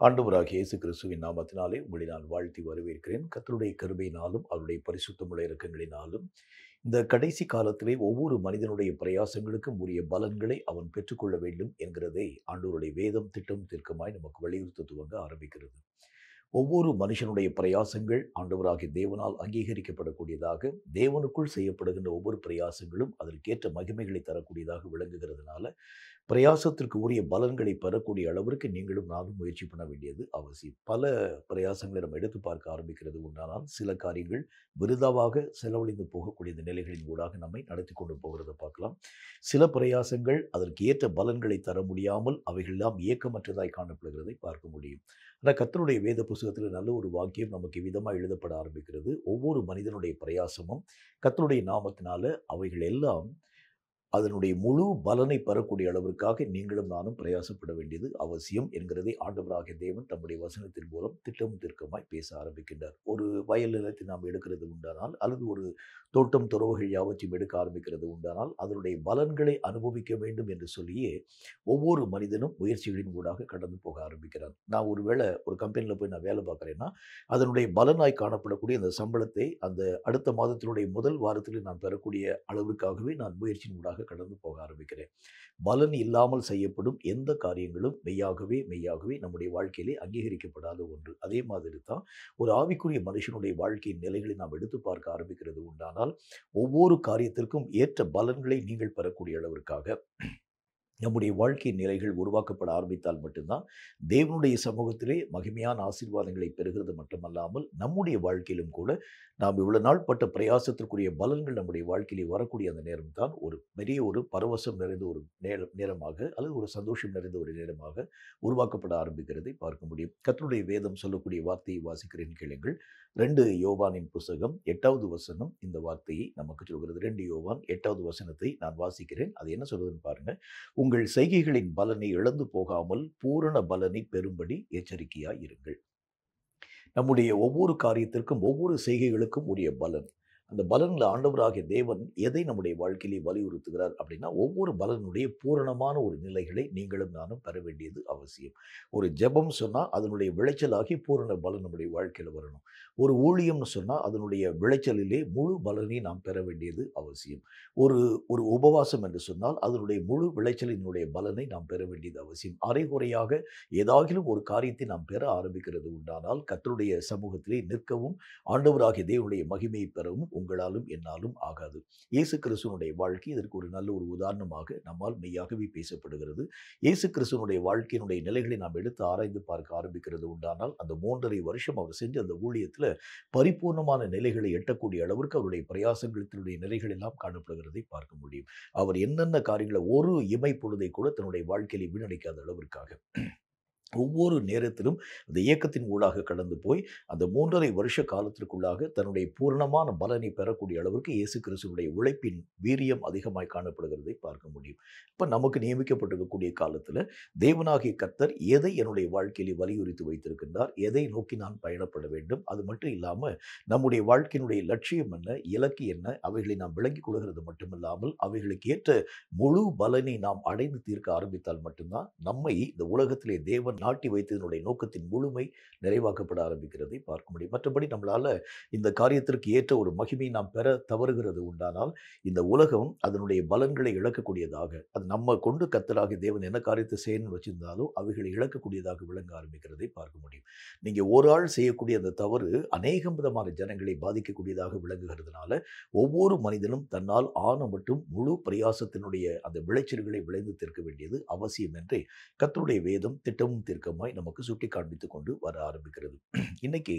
ஆண்டவராகிய இயேசு கிறிஸ்துவின் நாமத்தினாலே உங்களை நான் வாழ்த்தி வரவேற்கிறேன். கர்த்தருடைய கிருபையினாலும் அவருடைய பரிசுத்தமுள்ள இரக்கங்களினாலும் இந்த கடைசி காலத்திலே ஒவ்வொரு மனிதனுடைய பிரயாசங்களுக்கும் உரிய பலன்களை அவன் பெற்றுக்கொள்ள வேண்டும் என்கிறதை ஆண்டவருடைய வேதம் திட்டம் தீர்க்கமாய் நமக்கு வலியுறுத்த துவங்க ஆரம்பிக்கிறது. ஒவ்வொரு மனுஷனுடைய பிரயாசங்கள் ஆண்டவராகிய தேவனால் அங்கீகரிக்கப்படக்கூடியதாக, தேவனுக்குள் செய்யப்படுகின்ற ஒவ்வொரு பிரயாசங்களும் அதற்கேற்ற மகிமைகளை தரக்கூடியதாக விளங்குகிறதுனால, பிரயாசத்திற்கு உரிய பலன்களை பெறக்கூடிய அளவிற்கு நீங்களும் நானும் முயற்சி பண்ண வேண்டியது அவசியம். பல பிரயாசங்களை நம்ம எடுத்து பார்க்க ஆரம்பிக்கிறது உண்டானால், சில காரியங்கள் விருதாவாக செலவழிந்து போகக்கூடிய இந்த நிலைகளின் ஊடாக நம்மை நடத்தி கொண்டு போகிறத பார்க்கலாம். சில பிரயாசங்கள் அதற்கு ஏற்ற பலன்களை தர முடியாமல் அவைகளெல்லாம் இயக்கமற்றதாய் காணப்படுகிறதை பார்க்க முடியும். ஆனால் கர்த்தருடைய வேத புஸ்தகத்தில் நல்ல ஒரு வாக்கியம் நமக்கு விதமாக எழுதப்பட ஆரம்பிக்கிறது. ஒவ்வொரு மனிதனுடைய பிரயாசமும் கர்த்தருடைய நாமத்தினால அவைகள் எல்லாம் அதனுடைய முழு பலனை பெறக்கூடிய அளவிற்காக நீங்களும் நானும் பிரயாசப்பட வேண்டியது அவசியம் என்கிறதை ஆண்டவராகிய தேவன் தம்முடைய வசனத்தின் மூலம் திட்டமும் தீர்க்கமாய் பேச ஆரம்பிக்கின்றார். ஒரு வயல் நிலத்தை நாம் எடுக்கிறது உண்டானால், அல்லது ஒரு தோட்டம் துறவுகள் யாவற்றையும் எடுக்க ஆரம்பிக்கிறது உண்டானால், அதனுடைய பலன்களை அனுபவிக்க வேண்டும் என்று சொல்லியே ஒவ்வொரு மனிதனும் முயற்சிகளின் ஊடாக கடந்து போக ஆரம்பிக்கிறார். நான் ஒருவேளை ஒரு கம்பெனியில் போய் நான் வேலை பார்க்குறேன்னா, அதனுடைய பலனாய் காணப்படக்கூடிய அந்த சம்பளத்தை அந்த அடுத்த மாதத்தினுடைய முதல் வாரத்தில் நான் பெறக்கூடிய அளவிற்காகவே நான் முயற்சியின் ஊடாக கடந்து போக ஆரம்பிக்கிறேன். பலன் இல்லாமல் செய்யப்படும் எந்த காரியங்களும் மெய்யாகவே மெய்யாகவே நம்முடைய வாழ்க்கையிலே அங்கீகரிக்கப்படாத ஒன்று. அதே மாதிரி தான் ஒரு ஆவிக்குரிய மனுஷனுடைய வாழ்க்கையின் நிலைகளை நாம் எடுத்து பார்க்க ஆரம்பிக்கிறது உண்டானால், ஒவ்வொரு காரியத்திற்கும் ஏற்ற பலன்களை நீங்கள் பெறக்கூடிய அளவிற்காக நம்முடைய வாழ்க்கை நிலைகள் உருவாக்கப்பட ஆரம்பித்தால் மட்டும்தான் தேவனுடைய சமூகத்திலே மகிமையான ஆசீர்வாதங்களை பெறுகிறது மட்டுமல்லாமல், நம்முடைய வாழ்க்கையிலும் கூட நாம் இவ்வளவு நாள் பட்ட பிரயாசத்திற்குரிய பலன்கள் நம்முடைய வாழ்க்கையிலே வரக்கூடிய அந்த நேரம் தான் ஒரு பெரிய ஒரு பரவசம் நிறைந்த ஒரு நேரமாக, அல்லது ஒரு சந்தோஷம் நிறைந்த ஒரு நேரமாக உருவாக்கப்பட ஆரம்பிக்கிறதை பார்க்க முடியும். கர்த்தருடைய வேதம் சொல்லக்கூடிய வார்த்தையை வாசிக்கிறேன் கேளுங்கள். 2 யோவானின் புஸ்தகம் 8வது வசனம் இந்த வார்த்தையை நமக்கு சொல்கிறது. 2 யோவான் 8வது வசனத்தை நான் வாசிக்கிறேன். அது என்ன சொல்றதுன்னு பாருங்க. உங்கள் செய்கைகளின் பலனை இழந்து போகாமல் பூரண பலனை பெறும்படி எச்சரிக்கையாய் இருங்கள். நம்முடைய ஒவ்வொரு காரியத்திற்கும் ஒவ்வொரு செய்கைகளுக்கும் உரிய பலன். அந்த பலன்ல ஆண்டவராகிய தேவன் எதை நம்முடைய வாழ்க்கையிலே வலியுறுத்துகிறார் அப்படின்னா, ஒவ்வொரு பலனுடைய பூரணமான ஒரு நிலைகளை நீங்களும் நானும் பெற வேண்டியது அவசியம். ஒரு ஜெபம் சொன்னா அதனுடைய விளைச்சலாகி பூரண பலன் நம்முடைய வாழ்க்கையில வரணும். ஒரு ஊழியம்னு சொன்னா அதனுடைய விளைச்சலிலே முழு பலனை நாம் பெற வேண்டியது அவசியம். ஒரு ஒரு உபவாசம் என்று சொன்னால் அதனுடைய முழு விளைச்சலினுடைய பலனை நாம் பெற வேண்டியது அவசியம். அரைகுறையாக ஏதாகிலும் ஒரு காரியத்தை நாம் பெற ஆரம்பிக்கிறது உண்டானால், கர்த்தருடைய சமூகத்திலே நிற்கவும் ஆண்டவராகிய தேவனுடைய மகிமையை பெறவும் உங்களாலும் என்னாலும் ஆகாது. இயேசு கிறிஸ்துவனுடைய வாழ்க்கை இதற்கு ஒரு நல்ல ஒரு உதாரணமாக நம்மால் மெய்யாகவே பேசப்படுகிறது. இயேசு கிறிஸ்துவனுடைய வாழ்க்கையினுடைய நிலைகளை நாம் எடுத்து ஆராய்ந்து பார்க்க ஆரம்பிக்கிறது உண்டானால், அந்த 3½ வருஷம் அவர் செஞ்ச அந்த ஊழியத்தில் பரிபூர்ணமான நிலைகளை எட்டக்கூடிய அளவிற்கு அவருடைய பிரயாசங்களினுடைய நிலைகள் எல்லாம் காணப்படுகிறதை பார்க்க முடியும். அவர் என்னென்ன காரியங்களை ஒரு இமை பொழுதை கூட தன்னுடைய வாழ்க்கையிலே வீணடிக்காத அளவிற்காக ஒவ்வொரு நேரத்திலும் அந்த இயக்கத்தின் ஊடாக கடந்து போய் அந்த 3½ வருஷ காலத்திற்குள்ளாக தன்னுடைய பூரணமான பலனை பெறக்கூடிய அளவிற்கு இயேசு கிறிஸ்துவினுடைய உழைப்பின் வீரியம் அதிகமாய் காணப்படுகிறதை பார்க்க முடியும். இப்போ நமக்கு நியமிக்கப்பட்டிருக்கக்கூடிய காலத்தில் தேவனாகிய கர்த்தர் எதை என்னுடைய வாழ்க்கையிலே வலியுறுத்தி வைத்திருக்கின்றார், எதை நோக்கி நான் பயணப்பட வேண்டும், அது மட்டும் இல்லாமல் நம்முடைய வாழ்க்கையினுடைய லட்சியம் என்ன, இலக்கு என்ன, அவைகளை நாம் விளங்கிக் கொள்கிறது மட்டுமில்லாமல் அவைகளுக்கு ஏற்ற முழு பலனை நாம் அடைந்து தீர்க்க ஆரம்பித்தால் மட்டும்தான் நம்மை இந்த உலகத்திலே தேவன் நாட்டி வைத்ததனுடைய நோக்கத்தின் முழுமை நிறைவாக்கப்பட ஆரம்பிக்கிறதை பார்க்க முடியும். மற்றபடி நம்மளால இந்த காரியத்திற்கு ஏற்ற ஒரு மகிமை நாம் பெற தவறுகிறது உண்டானால், இந்த உலகம் அதனுடைய பலன்களை இழக்கக்கூடியதாக, அது நம்ம கொண்டு கர்த்தராகிய தேவன் என்ன காரியத்தை செய்யணும்னு வச்சிருந்தாலும் அவைகளை இழக்கக்கூடியதாக விளங்க ஆரம்பிக்கிறதை பார்க்க முடியும். நீங்க ஒரு ஆள் செய்யக்கூடிய அந்த தவறு அநேகம் விதமான ஜனங்களை பாதிக்கக்கூடியதாக விளங்குகிறதுனால, ஒவ்வொரு மனிதனும் தன்னால் ஆன மட்டும் முழு பிரயாசத்தினுடைய அந்த விளைச்சல்களை விளைந்து தீர்க்க வேண்டியது அவசியம் என்று கர்த்தருடைய வேதம் திட்டமும் தீர்க்கமாய் நமக்கு சுட்டி காண்பித்துக் கொண்டு வர ஆரம்பிக்கிறது. இன்னைக்கு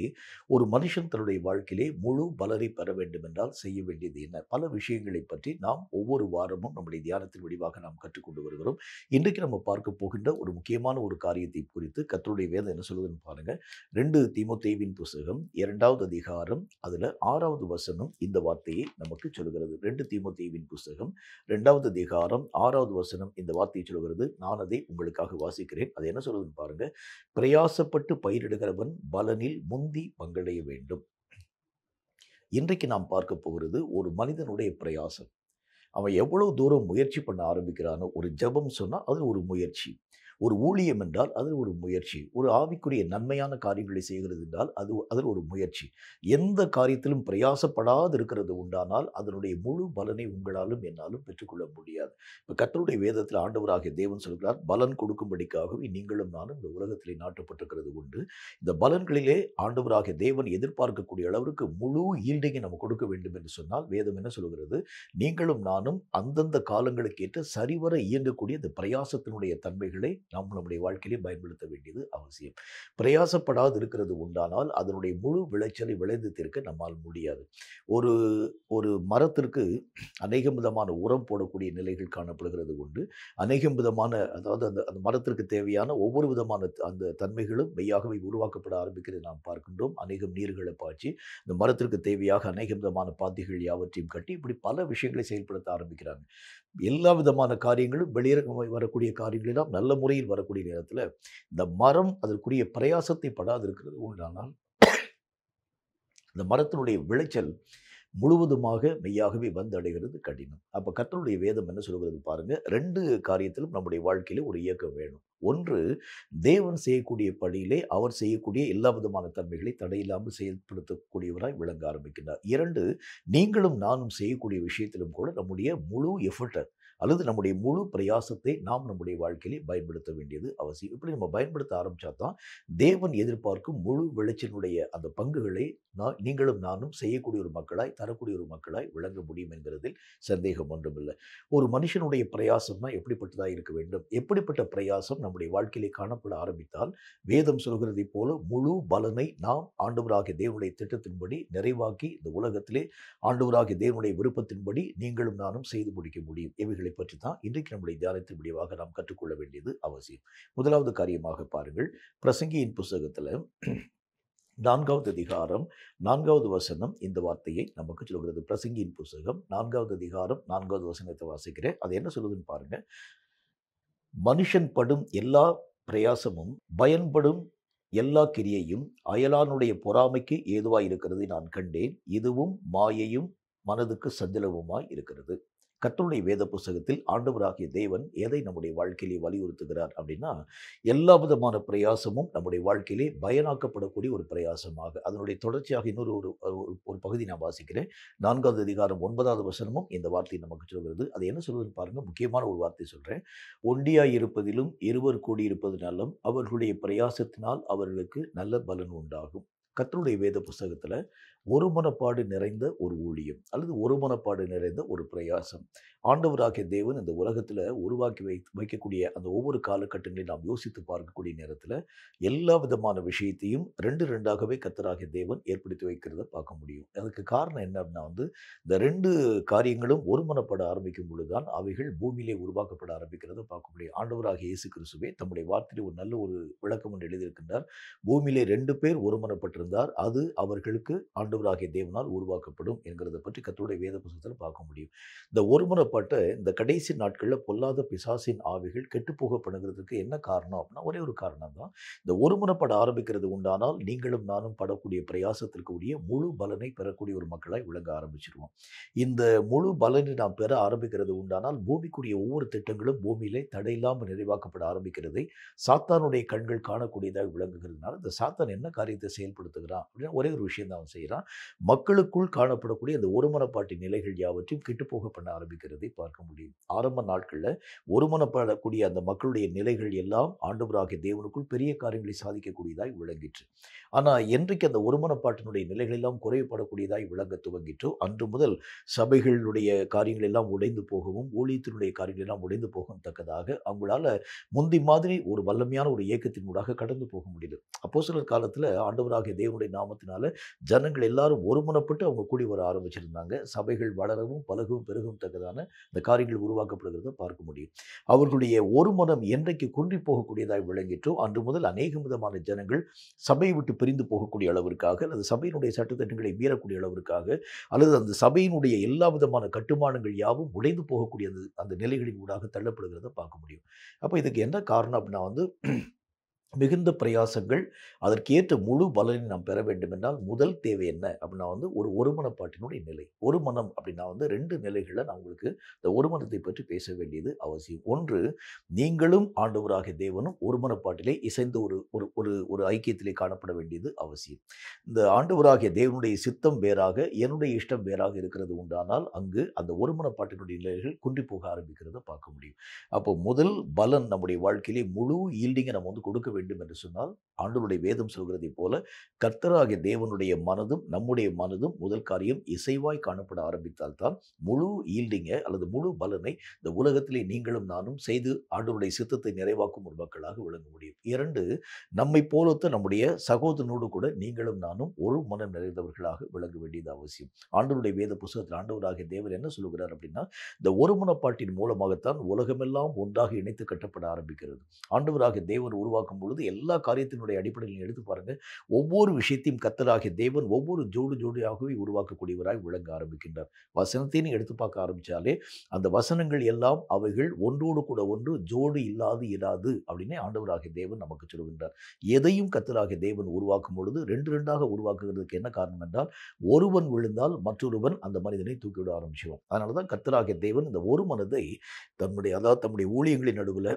ஒரு மனுஷன் தன்னுடைய வாழ்க்கையிலே முழு பலனை பெற வேண்டும் என்றால் செய்ய வேண்டியது என்ன? பல விஷயங்களை பற்றி நாம் ஒவ்வொரு வாரமும் நம்முடைய தியானத்தின் வடிவாக நாம் கற்றுக்கொண்டு வருகிறோம். இன்றைக்கு நம்ம பார்க்க போகின்ற ஒரு முக்கியமான ஒரு காரியத்தை குறித்து கர்த்தருடைய வேதம் என்ன சொல்லுதுன்னு பாருங்க. 2 தீமோத்தேயுவின் புஸ்தகம் 2வது அதிகாரம் அதுல 6வது வசனம் இந்த வார்த்தையை நமக்கு சொல்கிறது. 2 தீமோத்தேயுவின் புஸ்தகம் 2வது அதிகாரம் 6வது வசனம் இந்த வார்த்தையை சொல்கிறது. நான் அதை உங்களுக்காக வாசிக்கிறேன். அது என்ன சொல்லுதுன்னு பாருங்க. பிரயாசப்பட்டு பயிரிடுகிறவன் பலனில் முந்தி பங்கடைய வேண்டும். இன்றைக்கு நாம் பார்க்க போகிறது ஒரு மனிதனுடைய பிரயாசம். அவன் எவ்வளவு தூரம் முயற்சி பண்ண ஆரம்பிக்கிறானோ, ஒரு ஜெபம் சொன்னா அது ஒரு முயற்சி. ஒரு ஊழியம் என்றால் அது ஒரு முயற்சி. ஒரு ஆவிக்குரிய நன்மையான காரியங்களை செய்கிறது என்றால் அது ஒரு முயற்சி. எந்த காரியத்திலும் பிரயாசப்படாது இருக்கிறது உண்டானால் அதனுடைய முழு பலனை உங்களாலும் என்னாலும் பெற்றுக்கொள்ள முடியாது. இப்ப கர்த்தருடைய வேதத்தில் ஆண்டவராகிய தேவன் சொல்கிறார், பலன் கொடுக்கும்படிக்காகவே நீங்களும் நானும் இந்த உலகத்திலே நாட்டப்பட்டிருக்கிறது உண்டு. இந்த பலன்களிலே ஆண்டவராகிய தேவன் எதிர்பார்க்கக்கூடிய அளவிற்கு முழு ஈல்டையும் நம்ம கொடுக்க வேண்டும் என்று சொன்னால் வேதம் என்ன சொல்கிறது? நீங்களும் நானும் அந்தந்த காலங்களுக்கு ஏற்ற சரிவர இயங்கக்கூடிய இந்த பிரயாசத்தினுடைய தன்மைகளை நாம் நம்முடைய வாழ்க்கையிலே பயன்படுத்த வேண்டியது அவசியம். பிரயாசப்படாது இருக்கிறது உண்டானால் அதனுடைய முழு விளைச்சலை விளைந்து தீர்க்க நம்மால் முடியாது. ஒரு ஒரு மரத்திற்கு அநேகம் விதமான உரம் போடக்கூடிய நிலைகள் காணப்படுகிறது உண்டு. அநேகம் விதமான, அதாவது அந்த அந்த மரத்திற்கு தேவையான ஒவ்வொரு விதமான அந்த தன்மைகளும் மெய்யாகவே உருவாக்கப்பட ஆரம்பிக்கிறது நாம் பார்க்கின்றோம். அநேகம் நீர்களை பாய்ச்சி இந்த மரத்திற்கு தேவையாக அநேக விதமான பாத்திகள் யாவற்றையும் கட்டி இப்படி பல விஷயங்களை செயல்படுத்த ஆரம்பிக்கிறாங்க. எல்லா விதமான காரியங்களும் வெளியே வரக்கூடிய காரியங்கள் எல்லாம் நல்ல முறையில் வரக்கூடிய நேரத்தில் இந்த மரம் அதற்குரிய பிரயாசத்தை படாது இருக்கிறது உண்டானால் இந்த மரத்தினுடைய விளைச்சல் முழுவதுமாக மெய்யாகவே வந்து அடைகிறது கடினம். அப்போ கர்த்தருடைய வேதம் என்ன சொல்கிறது பாருங்க, 2 காரியத்திலும் நம்முடைய வாழ்க்கையில ஒரு இயக்கம் வேணும். ஒன்று, தேவன் செய்யக்கூடிய பணியிலே அவர் செய்யக்கூடிய எல்லா விதமான தன்மைகளை தடையில்லாமல் செயல்படுத்தக்கூடியவராய் விளங்க ஆரம்பிக்கிறார். 2, நீங்களும் நானும் செய்யக்கூடிய விஷயத்திலும் கூட நம்முடைய முழு எஃபர்ட்டை அல்லது நம்முடைய முழு பிரயாசத்தை நாம் நம்முடைய வாழ்க்கையிலே பயன்படுத்த வேண்டியது அவசியம். இப்படி நம்ம பயன்படுத்த ஆரம்பித்தா தான் தேவன் எதிர்பார்க்கும் முழு விளைச்சலினுடைய அந்த பங்குகளை நீங்களும் நானும் செய்யக்கூடிய ஒரு மக்களாய், தரக்கூடிய ஒரு மக்களாய் விளங்க முடியும் என்கிறதில் சந்தேகம் ஒன்றுமில்லை. ஒரு மனுஷனுடைய பிரயாசம்னா எப்படிப்பட்டதாக இருக்க வேண்டும்? எப்படிப்பட்ட பிரயாசம் நம்முடைய வாழ்க்கையிலே காணப்பட ஆரம்பித்தால் வேதம் சொல்கிறதை போல முழு பலனை நாம் ஆண்டவராகிய தேவனுடைய திட்டத்தின்படி நிறைவாக்கி இந்த உலகத்திலே ஆண்டவராகிய தேவனுடைய விருப்பத்தின்படி நீங்களும் நானும் செய்து முடிக்க முடியும். இவைகளை பற்றி தான் இன்றைக்கு நம்முடைய தியானத்தின் முடிவாக நாம் கற்றுக்கொள்ள வேண்டியது அவசியம். முதலாவது காரியமாக பாருங்கள், பிரசங்கியின் புஸ்தகத்தில் 4வது அதிகாரம் 4வது வசனம் இந்த வார்த்தையை நமக்கு சொல்கிறது. பிரசங்கியின் புஸ்தகம் 4வது அதிகாரம் 4வது வசனத்தை வாசிக்கிறேன். அது என்ன சொல்லுதுன்னு பாருங்க. மனுஷன் படும் எல்லா பிரயாசமும் பயன்படும் எல்லா கிரியையும் அயலானுடைய பொறாமைக்கு ஏதுவாய் இருக்கிறதை நான் கண்டேன். இதுவும் மாயையும் மனதுக்கு சஞ்சலவுமாய் இருக்கிறது. கர்த்தருடைய வேத புஸ்தகத்தில் ஆண்டவராகிய தேவன் எதை நம்முடைய வாழ்க்கையிலே வலியுறுத்துகிறார் அப்படின்னா, எல்லா விதமான பிரயாசமும் நம்முடைய வாழ்க்கையிலே பயனாக்கப்படக்கூடிய ஒரு பிரயாசமாக, அதனுடைய தொடர்ச்சியாக இன்னொரு ஒரு ஒரு பகுதி நான் வாசிக்கிறேன். 4வது அதிகாரம் 9வது வசனமும் இந்த வார்த்தை நமக்கு சொல்கிறது. அது என்ன சொல்வதுன்னு பாருங்க. முக்கியமான ஒரு வார்த்தை சொல்றேன். ஒண்டியாய் இருப்பதிலும் இருவர் கூடியிருப்பது நலம், அவர்களுடைய பிரயாசத்தினால் அவர்களுக்கு நல்ல பலன் உண்டாகும். கர்த்தருடைய வேத புஸ்தகத்தில் ஒருமனப்பாடு நிறைந்த ஒரு ஊழியம் அல்லது ஒருமனப்பாடு நிறைந்த ஒரு பிரயாசம் ஆண்டவராகிய தேவன் இந்த உலகத்தில் உருவாக்கி வைக்கக்கூடிய அந்த ஒவ்வொரு காலகட்டங்களையும் நாம் யோசித்து பார்க்கக்கூடிய நேரத்தில் எல்லா விதமான விஷயத்தையும் 2 கர்த்தராகிய தேவன் ஏற்படுத்தி வைக்கிறத பார்க்க முடியும். அதுக்கு காரணம் என்ன அப்படின்னா இந்த 2 காரியங்களும் ஒருமனப்பட ஆரம்பிக்கும் பொழுதுதான் அவைகள் பூமியிலே உருவாக்கப்பட ஆரம்பிக்கிறத பார்க்க முடியும். ஆண்டவராகிய இயேசு கிறிஸ்துவே தம்முடைய வார்த்தையில் ஒரு நல்ல ஒரு விளக்கம் ஒன்று எழுதியிருக்கின்றார். பூமியிலே 2 பேர் ஒருமனப்பட்டிருந்தார், அது அவர்களுக்கு ஆண்டவராகிய தேவனால் உருவாக்கப்படும் என்கிறத பற்றி கர்த்தருடைய வேத புத்தகத்தில் பார்க்க முடியும். இந்த ஒருமனப்பட்ட இந்த கடைசி நாட்களில் பொல்லாத பிசாசின் ஆவிகள் கெட்டுப்போக பண்ணுகிறதுக்கு என்ன காரணம் அப்படின்னா ஒரே ஒரு காரணம் தான். இந்த ஒருமனப்பட ஆரம்பிக்கிறது உண்டானால் நீங்களும் நானும் படக்கூடிய பிரயாசத்திற்கு உரிய முழு பலனை பெறக்கூடிய ஒரு மக்களாய் விளங்க ஆரம்பிச்சிருவோம். இந்த முழு பலனை நாம் பெற ஆரம்பிக்கிறது உண்டானால் பூமிக்குரிய ஒவ்வொரு திட்டங்களும் பூமியிலே தடையில்லாமல் நிறைவாக்கப்பட ஆரம்பிக்கிறதை சாத்தானுடைய கண்கள் காணக்கூடியதாக விளங்குகிறதுனால இந்த சாத்தான் என்ன காரியத்தை செயல்படுத்துகிறான் அப்படின்னா ஒரே ஒரு விஷயம் தான் அவன் செய்கிறான். மக்களுக்குள் காணப்படக்கூடிய அந்த ஒருமனப்பாட்டின் நிலைகள் யாவற்றையும் கெட்டுப்போக பண்ண ஆரம்பிக்கிறதை பார்க்க முடியும். ஆரம்ப நாட்களில் ஒருமனப்படக்கூடிய அந்த மக்களுடைய நிலைகள் எல்லாம் ஆண்டவராகிய தேவனுக்குள் பெரிய காரியங்களை சாதிக்கக்கூடியதாய் விளங்கிற்று. ஆனால் என்றைக்கு அந்த ஒருமனப்பாட்டினுடைய நிலைகள் எல்லாம் குறைவுபடக்கூடியதாய் விளங்க துவங்கிற்றோ அன்று முதல் சபைகளுடைய காரியங்கள் எல்லாம் உடைந்து போகவும் ஊழியத்தினுடைய காரியங்கள் எல்லாம் உடைந்து போகும் தக்கதாக அவங்களால முந்தி மாதிரி ஒரு வல்லமையான ஒரு இயக்கத்தின் ஊடாக கடந்து போக முடியல. அப்போஸ்தலர் காலத்தில் ஆண்டவராகிய தேவனுடைய நாமத்தினால ஜனங்கள் எல்லாரும் ஒருமனப்பட்டு அவங்க கூடி வர ஆரம்பிச்சிருந்தாங்க. சபைகள் வளரவும் பலகவும் பெருகவும் தக்கதான இந்த காரியங்கள் உருவாக்கப்படுகிறத பார்க்க முடியும். அவர்களுடைய ஒரு மனம் என்றைக்கு குன்றி போகக்கூடியதாய் விளங்கிற்றோ அன்று முதல் அநேக விதமான ஜனங்கள் சபையை விட்டு பிரிந்து போகக்கூடிய அளவிற்காக அல்லது சபையினுடைய சட்டத்திட்டங்களை மீறக்கூடிய அளவிற்காக அல்லது அந்த சபையினுடைய எல்லா விதமான கட்டுமானங்கள் யாவும் உடைந்து போகக்கூடிய அந்த நிலைகளின் ஊடாக தள்ளப்படுகிறத பார்க்க முடியும். அப்போ இதுக்கு என்ன காரணம் அப்படின்னா மிகுந்த பிரயாசங்கள், அதற்கேற்ற முழு பலனை நாம் பெற வேண்டுமென்றால், முதல் தேவை என்ன அப்படின்னா ஒரு ஒருமனப்பாட்டினுடைய நிலை. ஒரு மனம் அப்படின்னா 2 நிலைகள்ல நான் உங்களுக்கு இந்த ஒரு மனத்தை பற்றி பேச வேண்டியது அவசியம். ஒன்று, நீங்களும் ஆண்டவராகிய தேவனும் ஒருமனப்பாட்டிலே இசைந்த ஒரு ஒரு ஒரு ஒரு ஐக்கியத்திலே காணப்பட வேண்டியது அவசியம். இந்த ஆண்டவராகிய தேவனுடைய சித்தம் வேறாக, என்னுடைய இஷ்டம் வேறாக இருக்கிறது உண்டானால், அங்கு அந்த ஒருமனப்பாட்டினுடைய நிலைகள் குன்றிப் போக ஆரம்பிக்கிறத பார்க்க முடியும். அப்போ முதல் பலன் நம்முடைய வாழ்க்கையிலே முழு ஈல்டிங்கை நம்ம கொடுக்க வேண்டும் என்று சொன்னால், ஆண்டவருடைய வேதம் சொல்கிறதைப் போல, கர்த்தராகிய தேவனுடைய மனதும், நம்முடைய மனதும் முதல் காரியம் இசைவாய் காணப்பட ஆரம்பித்தால் தான், முழு ஈல்டிங்கை அல்லது முழு பலனை இந்த உலகத்திலே நீங்களும் நானும் செய்து ஆண்டவருடைய சித்தத்தை நிறைவாக்கும் ஒரு மக்களாக விளங்க முடியும். 2, நம்மைப் போலொத்த நம்முடைய சகோதரனோடு கூட நீங்களும் நானும் ஒரு மனம் நிறைந்தவர்களாக விளங்க வேண்டியது அவசியம். ஆண்டவருடைய வேத புஸ்தகத்தில் ஆண்டவராகிய தேவன் என்ன சொல்லுகிறார் அப்படின்னா, இந்த ஒருமனப்பாட்டின் மூலமாகத்தான் உலகமெல்லாம் ஒன்றாக இணைத்து கட்டப்பட ஆரம்பிக்கிறது. ஆண்டவராகிய தேவன் உருவாக்கும் பொழுது எல்லா காரியத்தினுடைய அடிப்படையில் நீங்க எடுத்து பாருங்க. ஒவ்வொரு விஷயத்தையும் கர்த்தராகிய தேவன் ஒவ்வொரு ஜோடி ஜோடியாகவே உருவாக்கக்கூடியவராய் விளங்க ஆரம்பிக்கின்றார். வசனத்தையும் நீங்க எடுத்து பார்க்க ஆரம்பிச்சாலே, அந்த வசனங்கள் எல்லாம் அவைகள் ஒன்றோடு கூட ஒன்று ஜோடி இல்லாது இராது அப்படின்னு ஆண்டவராகிய தேவன் நமக்கு சொல்கின்றார். எதையும் கர்த்தராகிய தேவன் உருவாக்கும் பொழுது 2 2ஆக உருவாக்குகிறதுக்கு என்ன காரணம் என்றால், ஒருவன் விழுந்தால் மற்றொருவன் அந்த மனிதனை தூக்கிவிட ஆரம்பிச்சுவான். அதனால தான் கர்த்தராகிய தேவன் இந்த ஒரு மனதை தம்முடைய ஊழியங்களின் நடுவுல,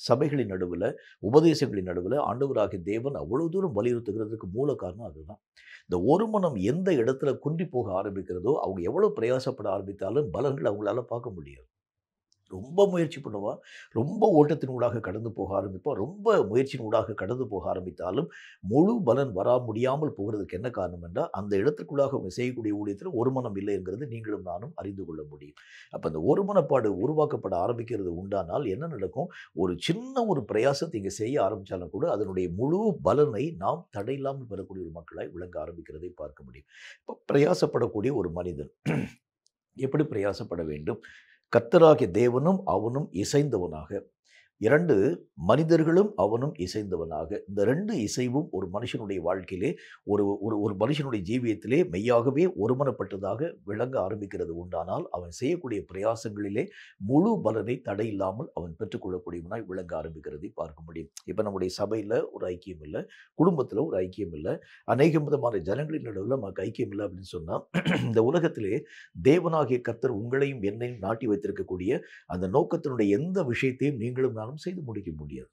சபைகளின் நடுவுல, உபதேசங்களின் நடுவுல ஆண்டவராகிய தேவன் அவ்வளவு தூரம் வலியுறுத்துகிறதுக்கு மூல காரணம் அதுதான். இந்த ஒரு மனம் எந்த இடத்துல குன்றிப் போக ஆரம்பிக்கிறதோ, அவங்க எவ்வளவு பிரயாசப்பட ஆரம்பித்தாலும் பலன்கள அவங்களால பார்க்க முடியாது. ரொம்ப முயற்சி பண்ணுவான். ரொம்ப ஓட்டத்தின் ஊடாக கடந்து போக ஆரம்பிப்பான். ரொம்ப முயற்சியின் ஊடாக கடந்து போக ஆரம்பித்தாலும், முழு பலன் முடியாமல் போகிறதுக்கு என்ன காரணம் என்றால், அந்த இடத்திற்குள்ளாக அவங்க செய்யக்கூடிய ஊழியத்தில ஒரு மனம் இல்லை என்கிறது நீங்களும் நானும் அறிந்து கொள்ள முடியும். அப்ப அந்த ஒருமனப்பாடு உருவாக்கப்பட ஆரம்பிக்கிறது உண்டானால் என்ன நடக்கும்? ஒரு சின்ன ஒரு பிரயாசத்தை இங்க செய்ய ஆரம்பிச்சாலும் கூட, அதனுடைய முழு பலனை நாம் தடையில்லாமல் பெறக்கூடிய ஒரு மக்களாய் விளங்க ஆரம்பிக்கிறதை பார்க்க முடியும். இப்ப பிரயாசப்படக்கூடிய ஒரு மனிதன் எப்படி பிரயாசப்பட வேண்டும்? கர்த்தராகிய தேவனும் அவனும் இசைந்தவனாக. 2, மனிதர்களும் அவனும் இசைந்தவனாக. இந்த 2 இசைவும் ஒரு மனுஷனுடைய வாழ்க்கையிலே ஒரு ஒரு ஒரு மனுஷனுடைய ஜீவியத்திலே மெய்யாகவே ஒருமனப்பட்டதாக விளங்க ஆரம்பிக்கிறது உண்டானால், அவன் செய்யக்கூடிய பிரயாசங்களிலே முழு பலனை தடையில்லாமல் அவன் பெற்றுக்கொள்ளக்கூடியவனாய் விளங்க ஆரம்பிக்கிறதை பார்க்க முடியும். இப்ப நம்முடைய சபையில ஒரு ஐக்கியம் இல்ல, குடும்பத்தில ஒரு ஐக்கியம் இல்ல, அநேகம் விதமான ஜனங்களின் நடுவுல நமக்கு ஐக்கியம் இல்ல அப்படின்னு சொன்னா, இந்த உலகத்திலே தேவனாகிய கர்த்தர் உங்களையும் என்னையும் நாட்டி வைத்திருக்கக்கூடிய அந்த நோக்கத்தினுடைய எந்த விஷயத்தையும் நீங்களும் நானும் செய்து முடிக்க முடியாது.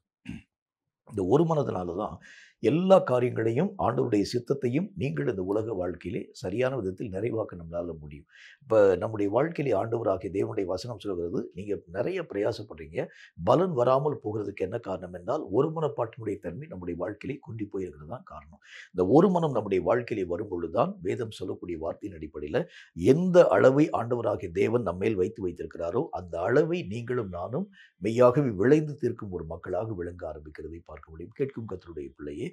இந்த ஒரு மனதினால தான் எல்லா காரியங்களையும் ஆண்டவருடைய சித்தத்தையும் நீங்கள் இந்த உலக வாழ்க்கையிலே சரியான விதத்தில் நிறைவாக்க நம்மளால முடியும். இப்ப நம்முடைய வாழ்க்கையிலே ஆண்டவராகிய தேவனுடைய வசனம் சொல்கிறது, நீங்க நிறைய பிரயாசப்படுறீங்க. பலன் வராமல் போகிறதுக்கு என்ன காரணம் என்றால், ஒருமனப்பாட்டினுடைய தன்மை நம்முடைய வாழ்க்கையிலே குன்றி போயிருக்கிறது தான் காரணம். இந்த ஒரு மனம் நம்முடைய வாழ்க்கையிலே வரும்பொழுது தான் வேதம் சொல்லக்கூடிய வார்த்தையின் அடிப்படையில எந்த அளவை ஆண்டவராகிய தேவன் நம்மேல் வைத்திருக்கிறாரோ, அந்த அளவை நீங்களும் நானும் மெய்யாகவே விளைந்து தீர்க்கும் ஒரு மக்களாக விளங்க ஆரம்பிக்கிறதை பார்க்க முடியும். கேட்கும் கர்த்தருடைய பிள்ளையே,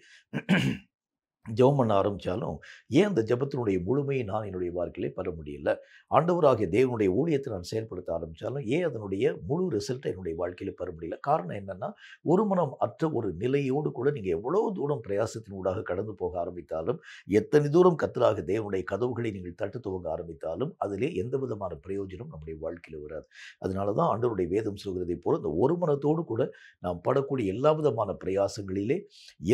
ஜெபம் பண்ண ஆரம்பிச்சாலும், ஏன் அந்த ஜெபத்தினுடைய முழுமையை நான் என்னுடைய வாழ்க்கையிலே பெற முடியல? ஆண்டவராகிய தேவனுடைய ஊழியத்தை நான் செயல்படுத்த ஆரம்பிச்சாலும், ஏன் அதனுடைய முழு ரிசல்ட்ட என்னுடைய வாழ்க்கையில பெற முடியல? காரணம் என்னன்னா, ஒரு மனம் அற்ற ஒரு நிலையோடு கூட நீங்க எவ்வளவு தூரம் பிரயாசத்தின் ஊடாக கடந்து போக ஆரம்பித்தாலும், எத்தனை தூரம் கர்த்தராகிய தேவனுடைய கதவுகளை நீங்கள் தட்டத் துவங்க ஆரம்பித்தாலும், அதிலே எந்த விதமான பிரயோஜனம் நம்முடைய வாழ்க்கையில வராது. அதனால தான் ஆண்டவருடைய வேதம் சொல்கிறதைப் போல, இந்த ஒரு மனத்தோடு கூட நாம் படக்கூடிய எல்லா விதமான பிரயாசங்களிலே,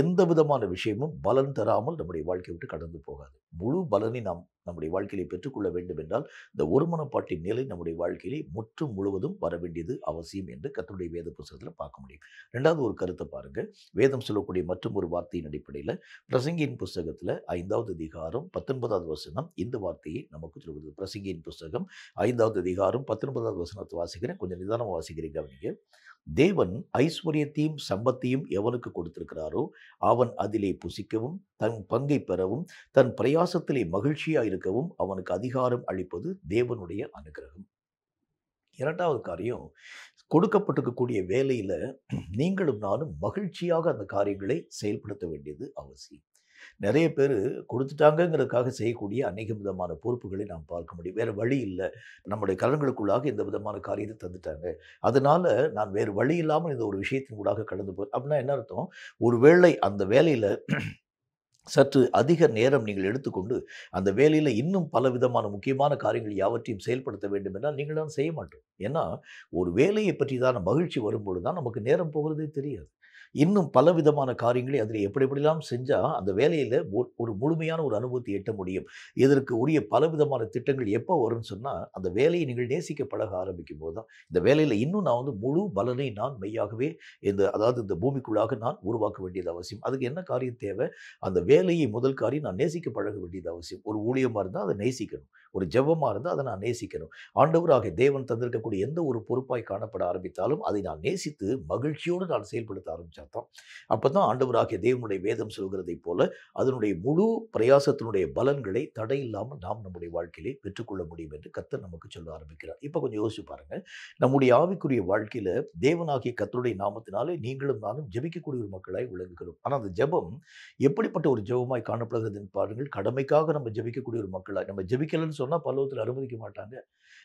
எந்த விதமான விஷயமும் பலன் தராமல் நம்முடைய வாழ்க்கையை விட்டு கடந்து போகாது. முழு பலனை நாம் நம்முடைய வாழ்க்கையிலே பெற்றுக்கொள்ள வேண்டும் என்றால், இந்த ஒருமனப்பாட்டின் நிலை நம்முடைய வாழ்க்கையிலே முற்றும் முழுவதும் வர வேண்டியது அவசியம் என்று கர்த்தருடைய வேத புஸ்தகத்தில பார்க்க முடியும். 2வது ஒரு கருத்த பாருங்க. வேதம் சொல்லக்கூடிய மற்றும் ஒரு வார்த்தையின் அடிப்படையில பிரசங்கியின் புஸ்தகத்தில 5வது அதிகாரம் 19வது வசனம் இந்த வார்த்தையை நமக்கு சொல்கிறது. பிரசங்கியின் புஸ்தகம் 5வது அதிகாரம் 19வது வசனத்தை வாசிக்கிறேன். கொஞ்சம் நிதானமா வாசிக்கிறீங்க கவனிங்க. தேவன் ஐஸ்வரியத்தையும் சம்பத்தையும் எவனுக்கு கொடுத்திருக்கிறாரோ, அவன் அதிலே புசிக்கவும், தன் பங்கை பெறவும், தன் பிரயாசத்திலே மகிழ்ச்சியா இருக்கவும் அவனுக்கு அதிகாரம் அளிப்பது தேவனுடைய அனுக்கிரகம். 2வது காரியம், கொடுக்கப்பட்டிருக்கக்கூடிய வேலையில நீங்களும் நானும் மகிழ்ச்சியாக அந்த காரியங்களை செயல்படுத்த வேண்டியது அவசியம். நெறைய பேரு கொடுத்துட்டாங்கங்கிறதுக்காக செய்யக்கூடிய அநேக விதமான பொறுப்புகளை நாம் பார்க்க முடியும். வேற வழி இல்ல. நம்முடைய கரங்களுக்குள்ளாக இந்த விதமான காரியத்த தந்துட்டாங்க. அதனால நான் வேறு வழி இல்லாமல் இந்த ஒரு விஷயத்தின் ஊடாக கடந்து அப்படின்னா என்ன அர்த்தம்? ஒரு வேளை அந்த வேலையில சற்று அதிக நேரம் நீங்கள் எடுத்துக்கொண்டு, அந்த வேலையில இன்னும் பலவிதமான முக்கியமான காரியங்கள் யாவற்றையும் செயல்படுத்த வேண்டும் என்றால், நீங்கள் தான் செய்ய மாட்டோம். ஏன்னா, ஒரு வேலையை பற்றிதான மகிழ்ச்சி வரும்பொழுது தான் நமக்கு நேரம் போகிறதே தெரியாது. இன்னும் பலவிதமான காரியங்களை அதில் எப்படி எப்படிலாம் செஞ்சா அந்த வேலையில ஒரு முழுமையான ஒரு அனுபவத்தை எட்ட முடியும். இதற்கு உரிய பலவிதமான திட்டங்கள் எப்போ வரும்னு சொன்னா, அந்த வேலையை நீங்கள் நேசிக்க பழக ஆரம்பிக்கும்போது தான், இந்த வேலையில இன்னும் நான் வந்து முழு பலனை நான் மெய்யாகவே அதாவது இந்த பூமிக்குள்ளாக நான் உருவாக்க வேண்டியது அவசியம். அதுக்கு என்ன காரியம் தேவை? அந்த வேலையை முதல் காரியம் நான் நேசிக்க பழக வேண்டியது அவசியம். ஒரு ஊழியமா இருந்தா அதை நேசிக்கணும். ஒரு ஜெபமா இருந்தா அதை நான் நேசிக்கணும். ஆண்டவராகிய தேவன் தந்திருக்கக்கூடிய எந்த ஒரு பொறுப்பாய் காணப்பட ஆரம்பித்தாலும், அதை நான் நேசித்து மகிழ்ச்சியோடு நான் செயல்படுத்த ஆரம்பிச்சா தான், அப்பதான் ஆண்டவராகிய தேவனுடைய வேதம் சொல்கிறதைப் போல, அதனுடைய முழு பிரயாசத்தினுடைய பலன்களை தடையில்லாமல் நாம் நம்முடைய வாழ்க்கையிலே பெற்றுக்கொள்ள முடியும் என்று கர்த்தர் நமக்கு சொல்ல ஆரம்பிக்கிறார். இப்ப கொஞ்சம் யோசிச்சு பாருங்க. நம்முடைய ஆவிக்குரிய வாழ்க்கையில தேவனாகிய கர்த்தருடைய நாமத்தினாலே நீங்களும் நானும் ஜெபிக்கக்கூடிய ஒரு மக்களாய் விளங்குகிறோம். ஆனா அந்த ஜெபம் எப்படிப்பட்ட ஒரு ஜெபமாய் காணப்படுகிறது என்று பாருங்கள். கடமைக்காக நம்ம ஜெபிக்கக்கூடிய ஒரு மக்களாய், நம்ம ஜெபிக்கலன்னு சொன்னா பரலோகத்தில் அனுமதிக்க மாட்டாங்க.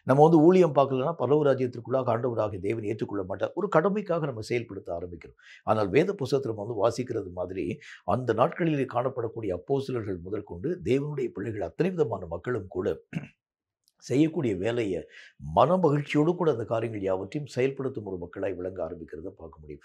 நம்ம வந்து ஊழியம் பார்க்கலன்னா பரலோக ராஜ்யத்திற்குள்ளாக ஆண்டவராகிய தேவன் ஏற்றுக்கொள்ள மாட்டார். ஒரு கடமைக்காக நம்ம செயல்படுத்த ஆரம்பிக்கிறோம். ஆனால் வேத புஸ்தகத்தில் நம்ம வந்து வாசிக்கிறது மாதிரி, அந்த நாட்களிலே காணப்படக்கூடிய அப்போஸ்தலர்கள் முதற்கொண்டு தேவனுடைய பிள்ளைகள் அத்தனை விதமான மக்களும் கூட செய்யக்கூடிய வேலையை மனமகிழ்ச்சியோடு கூட அந்த காரியங்கள் யாவற்றையும் செயல்படுத்தும் ஒரு மக்களாய் விளங்க ஆரம்பிக்கிறத பார்க்க முடியும்.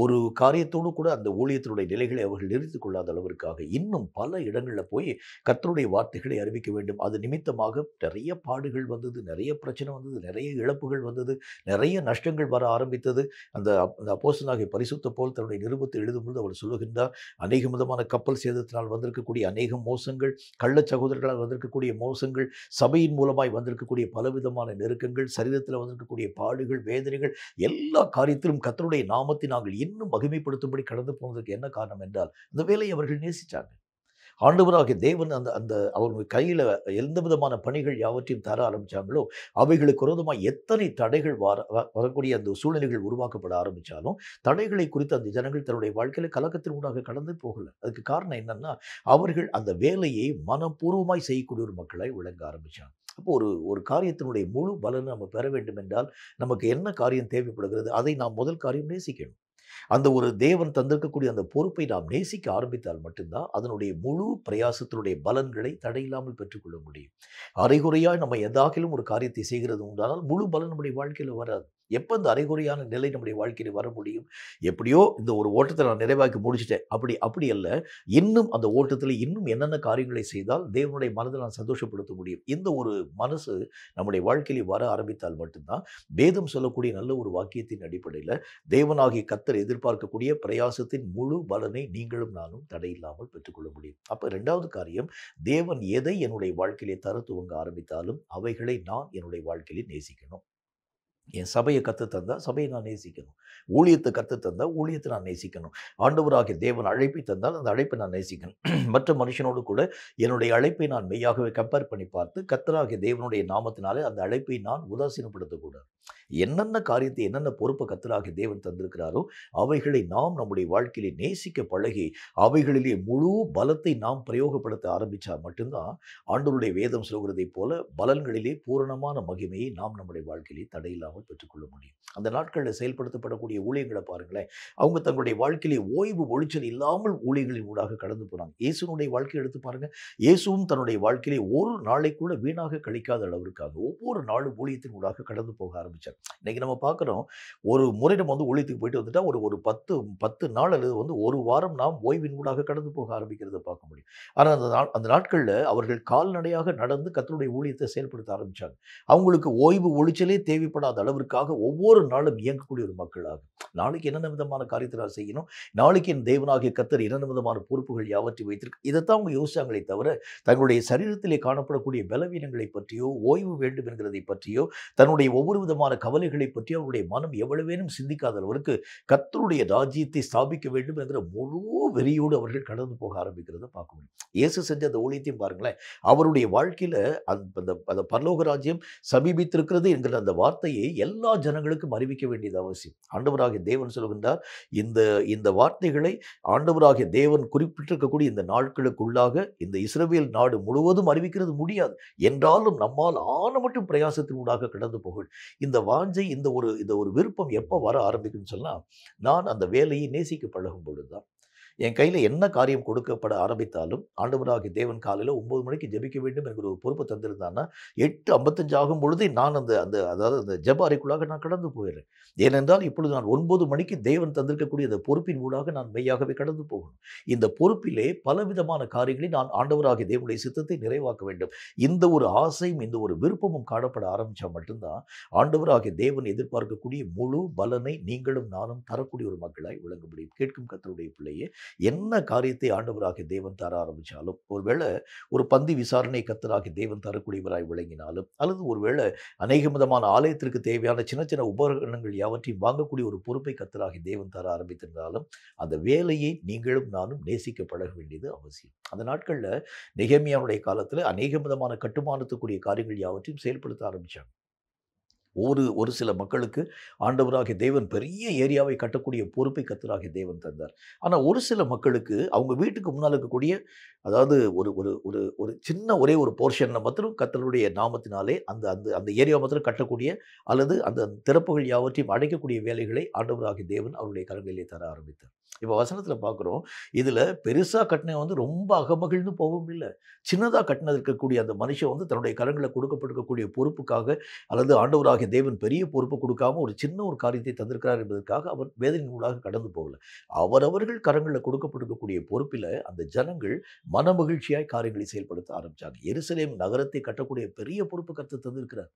ஒரு காரியத்தோடு கூட அந்த ஊழியத்தினுடைய நிலைகளை அவர்கள் நிறுத்திக் கொள்ளாத அளவிற்காக இன்னும் பல இடங்களில் போய் கர்த்தருடைய வார்த்தைகளை அறிவிக்க வேண்டும். அது நிமித்தமாக நிறைய பாடுகள் வந்தது, நிறைய பிரச்சனை வந்தது, நிறைய இழப்புகள் வந்தது, நிறைய நஷ்டங்கள் வர ஆரம்பித்தது. அந்த அப்போஸ்தலனாகிய பரிசுத்த பவுல் தன்னுடைய நிருபத்தை எழுதும்போது அவர் சொல்லுகின்றார், அநேக விதமான கப்பல் சேதத்தினால் வந்திருக்கக்கூடிய அநேக மோசங்கள், கள்ள சகோதரர்களால் வந்திருக்கக்கூடிய மோசங்கள், சபையின் மூலமாய் வந்திருக்கக்கூடிய பலவிதமான நெருக்கங்கள், சரீரத்தில் வந்திருக்கக்கூடிய பாடுகள், வேதனைகள், எல்லா காரியத்திலும் கர்த்தருடைய நாமத்தை நாங்கள் இன்னும் மகிமைப்படுத்தும்படி கடந்து போனதற்கு என்ன காரணம் என்றால், அந்த வேலையை அவர்கள் நேசிச்சாங்க. ஆண்டவராகிய தேவன் அந்த அந்த அவர்கள் கையில எந்த விதமான பணிகள் யாவற்றையும் தர ஆரம்பிச்சாங்களோ, அவைகளுக்கு விரோதமாய் எத்தனை தடைகள் வரக்கூடிய அந்த சூழ்நிலைகள் உருவாக்கப்பட ஆரம்பிச்சாலும், தடைகளை குறித்து அந்த ஜனங்கள் தன்னுடைய வாழ்க்கையில கலக்கத்தின் ஊடாக கடந்து போகல. அதுக்கு காரணம் என்னன்னா, அவர்கள் அந்த வேலையை மனப்பூர்வமாய் செய்யக்கூடிய ஒரு மக்களாய் விளங்க ஆரம்பிச்சாங்க. அப்போ ஒரு ஒரு காரியத்தினுடைய முழு பலனை நம்ம பெற வேண்டும் என்றால், நமக்கு என்ன காரியம் தேவைப்படுகிறது? அதை நாம் முதல் காரியம் நேசிக்கணும். அந்த ஒரு தேவன் தந்திருக்கக்கூடிய அந்த பொறுப்பை நாம் நேசிக்க ஆரம்பித்தால் மட்டும்தான் அதனுடைய முழு பிரயாசத்தினுடைய பலன்களை தடையில்லாமல் பெற்றுக்கொள்ள முடியும். அரைகுறையாய் நம்ம எதாகிலும் ஒரு காரியத்தை செய்கிறது உண்டானால் முழு பலன் நம்முடைய வாழ்க்கையில் வராது. எப்போ இந்த அரைகுறையான நிலை நம்முடைய வாழ்க்கையில் வர முடியும்? எப்படியோ இந்த ஒரு ஓட்டத்தை நான் நிறைவாக்கி முடிச்சிட்டேன், அப்படி அப்படி அல்ல. இன்னும் அந்த ஓட்டத்தில் இன்னும் என்னென்ன காரியங்களை செய்தால் தேவனுடைய மனதை நான் சந்தோஷப்படுத்த முடியும், இந்த ஒரு மனசு நம்முடைய வாழ்க்கையில் வர ஆரம்பித்தால் மட்டும்தான் வேதம் சொல்லக்கூடிய நல்ல ஒரு வாக்கியத்தின் அடிப்படையில் தேவனாகிய கர்த்தர் எதிர்பார்க்கக்கூடிய பிரயாசத்தின் முழு பலனை நீங்களும் நானும் தடையில்லாமல் பெற்றுக்கொள்ள முடியும். அப்போ ரெண்டாவது காரியம், தேவன் எதை என்னுடைய வாழ்க்கையிலே தர துவங்க ஆரம்பித்தாலும் அவைகளை நான் என்னுடைய வாழ்க்கையிலே நேசிக்கணும். என் சபையை கற்று தந்தா சபையை நான் நேசிக்கணும். ஊழியத்தை கற்று தந்தா ஊழியத்தை நான் நேசிக்கணும். ஆண்டவராகிய தேவன் அழைப்பை தந்தால் அந்த அழைப்பை நான் நேசிக்கணும். மற்ற மனுஷனோடு கூட என்னுடைய அழைப்பை நான் மெய்யாகவே கம்பேர் பண்ணி பார்த்து கர்த்தராகிய தேவனுடைய நாமத்தினாலே அந்த அழைப்பை நான் உதாசீனப்படுத்தக்கூடாது. என்னென்ன காரியத்தை, என்னென்ன பொறுப்பை கர்த்தராகிய தேவன் தந்திருக்கிறாரோ அவைகளை நாம் நம்முடைய வாழ்க்கையிலே நேசிக்க பழகி அவைகளிலே முழு பலத்தை நாம் பிரயோகப்படுத்த ஆரம்பித்தா மட்டும்தான் ஆண்டவருடைய வேதம் சொல்கிறதைப் போல பலன்களிலே பூரணமான மகிமையை நாம் நம்முடைய வாழ்க்கையிலே தடையில்லாமல் பெற்றுக்கொள்ள முடியும். அந்த நாட்களில் செயல்படுத்தப்படக்கூடிய ஊழியங்களை பாருங்களேன். அவங்க தங்களுடைய வாழ்க்கையிலே ஓய்வு ஒளிச்சல் இல்லாமல் ஊழியர்களின் ஊடாக கடந்து போனாங்க. இயேசுனுடைய வாழ்க்கையை எடுத்து பாருங்க. இயேசுவும் தன்னுடைய வாழ்க்கையிலே ஒரு நாளை கூட வீணாக கழிக்காத அளவிற்காக ஒவ்வொரு நாளும் ஊழியத்தின் ஊடாக கடந்து போக ஆரம்பித்தார். இன்னைக்கு நம்ம பார்க்குறோம், ஒரு முறை நம்ம வந்து ஊழியத்துக்கு போயிட்டு வந்துட்டா ஒரு 10 நாள் அல்லது வந்து ஒரு வாரம் நாம் ஓய்வின் ஊடாக கடந்து போக ஆரம்பிக்கிறத பார்க்க முடியும். ஆனால் அந்த நாட்களில் அவர்கள் கால்நடையாக நடந்து கர்த்தருடைய ஊழியத்தை செயல்படுத்த ஆரம்பித்தாங்க. அவங்களுக்கு ஓய்வு ஒளிச்சலே தேவைப்படாத அளவிற்காக ஒவ்வொரு நாளும் இயங்கக்கூடிய ஒரு மக்களாக, நாளைக்கு என்னென்ன விதமான காரியத்தை நான் செய்யணும், நாளைக்கு என் தேவனாகிய கர்த்தர் என்னென்ன விதமான பொறுப்புகள் யாவற்றை வைத்திருக்கு, இதைத்தான் அவங்க யோசிச்சாங்களே தவிர தங்களுடைய சரீரத்திலே காணப்படக்கூடிய பலவீனங்களை பற்றியோ, ஓய்வு வேண்டும் என்கிறதை பற்றியோ, தன்னுடைய ஒவ்வொரு விதமான கவலைகளை பற்றியோ அவருடைய மனம் எவ்வளவேனும் சிந்திக்காத அளவிற்கு கர்த்தருடைய ராஜ்யத்தை ஸ்தாபிக்க வேண்டும் என்கிற முழு வெறியோடு அவர்கள் கடந்து போக ஆரம்பிக்கிறத பார்க்க முடியும். இயேசு செஞ்ச அந்த ஊழியத்தையும் பாருங்களேன். அவருடைய வாழ்க்கையில அந்த பரலோக ராஜ்யம் சமீபித்திருக்கிறது என்கிற அந்த வார்த்தையை எல்லா ஜனங்களுக்கும் அறிவிக்க வேண்டியது அவசியம். ஆண்டவராகிய தேவன் சொல்கின்றார், இந்த இந்த வார்த்தைகளை ஆண்டவராகிய தேவன் குறிப்பிட்டிருக்கக்கூடிய இந்த நாட்களுக்குள்ளாக இந்த இஸ்ரவேல் நாடு முழுவதும் அறிவிக்கிறது முடியாது என்றாலும் நம்மால் ஆன மட்டும் பிரயாசத்தின் ஊடாக கடந்து போக இந்த வாஞ்சை, இந்த ஒரு விருப்பம் எப்போ வர ஆரம்பிக்கும்னு சொன்னால், நான் அந்த வேலையை நேசிக்க பழகும் பொழுதுதான். என் கையில என்ன காரியம் கொடுக்கப்பட ஆரம்பித்தாலும், ஆண்டவராகிய தேவன் காலையில 9 மணிக்கு ஜெபிக்க வேண்டும் என்கிற ஒரு பொறுப்ப தந்திருந்தார்ன்னா, 8:55 ஆகும் பொழுதே நான் அந்த அந்த அதாவது அந்த ஜெப அறைக்குள்ளாக நான் கடந்து போயிர்றேன். ஏனென்றால், இப்பொழுது நான் 9 மணிக்கு தேவன் தந்திருக்கக்கூடிய அந்த பொறுப்பின் ஊடாக நான் மெய்யாகவே கடந்து போகணும். இந்த பொறுப்பிலே பலவிதமான காரியங்களை நான் ஆண்டவராகிய தேவனுடைய சித்தத்தை நிறைவாக்க வேண்டும். இந்த ஒரு ஆசையும், இந்த ஒரு விருப்பமும் காணப்பட ஆரம்பிச்சா மட்டும் தான், ஆண்டவராகிய தேவன் எதிர்பார்க்கக்கூடிய முழு பலனை நீங்களும் நானும் தரக்கூடிய ஒரு மக்களாய் விளங்க முடியும். கேட்கும் கர்த்தருடைய பிள்ளையே, என்ன காரியத்தை ஆண்டவராகிய தேவன் தர ஆரம்பிச்சாலும், ஒருவேளை ஒரு பந்தி விசாரணை கர்த்தராகிய தேவன் தரக்கூடியவராய் விளங்கினாலும், அல்லது ஒருவேளை அநேக விதமான ஆலயத்திற்கு தேவையான சின்ன சின்ன உபகரணங்கள் யாவற்றையும் வாங்கக்கூடிய ஒரு பொறுப்பை கர்த்தராகிய தேவன் தர ஆரம்பித்திருந்தாலும், அந்த வேலையை நீங்களும் நானும் நேசிக்க பழக வேண்டியது அவசியம். அந்த நாட்கள்ல நெகேமியாவுடைய காலத்துல அநேக விதமான கட்டுமானத்துக்குரிய காரியங்கள் யாவற்றையும் செயல்படுத்த ஆரம்பிச்சாங்க. ஒரு சில மக்களுக்கு ஆண்டவராகிய தேவன் பெரிய ஏரியாவை கட்டக்கூடிய பொறுப்பை கர்த்தராகிய தேவன் தந்தார். ஆனா ஒரு சில மக்களுக்கு அவங்க வீட்டுக்கு முன்னால இருக்கக்கூடிய, அதாவது ஒரு ஒரு ஒரு ஒரு சின்ன ஒரே ஒரு போர்ஷன்ல மாத்திரம் கர்த்தருடைய நாமத்தினாலே அந்த அந்த அந்த ஏரியாவை மாத்திரம் கட்டக்கூடிய, அல்லது அந்த திறப்புகள் யாவற்றையும் அடைக்கக்கூடிய வேலைகளை ஆண்டவராகிய தேவன் அவருடைய கரங்களிலே தர ஆரம்பித்தார். இப்ப வசனத்துல பார்க்கிறோம், இதுல பெருசா கட்டினவன் ரொம்ப அகமகிழ்ந்து போகவும் இல்ல. சின்னதா கட்டினதற்கக்கூடிய அந்த மனுஷன் தன்னுடைய கரங்கள்ல கொடுக்கப்பட்டிருக்கக்கூடிய பொறுப்புக்காக, அல்லது ஆண்டவராகிய தேவன் பெரிய பொறுப்பு கொடுக்காம ஒரு சின்ன ஒரு காரியத்தை தந்திருக்கிறார் என்பதற்காக அவர் வேதனையின் ஊடாக கடந்து போகல. அவரவர்கள் கரங்கள்ல கொடுக்கப்பட்டிருக்கக்கூடிய பொறுப்பில அந்த ஜனங்கள் மனமகிழ்ச்சியாய் காரியங்களை செயல்படுத்த ஆரம்பிச்சாங்க. எருசலேம் நகரத்தை கட்டக்கூடிய பெரிய பொறுப்பு கர்த்தர் தந்திருக்கிறார்.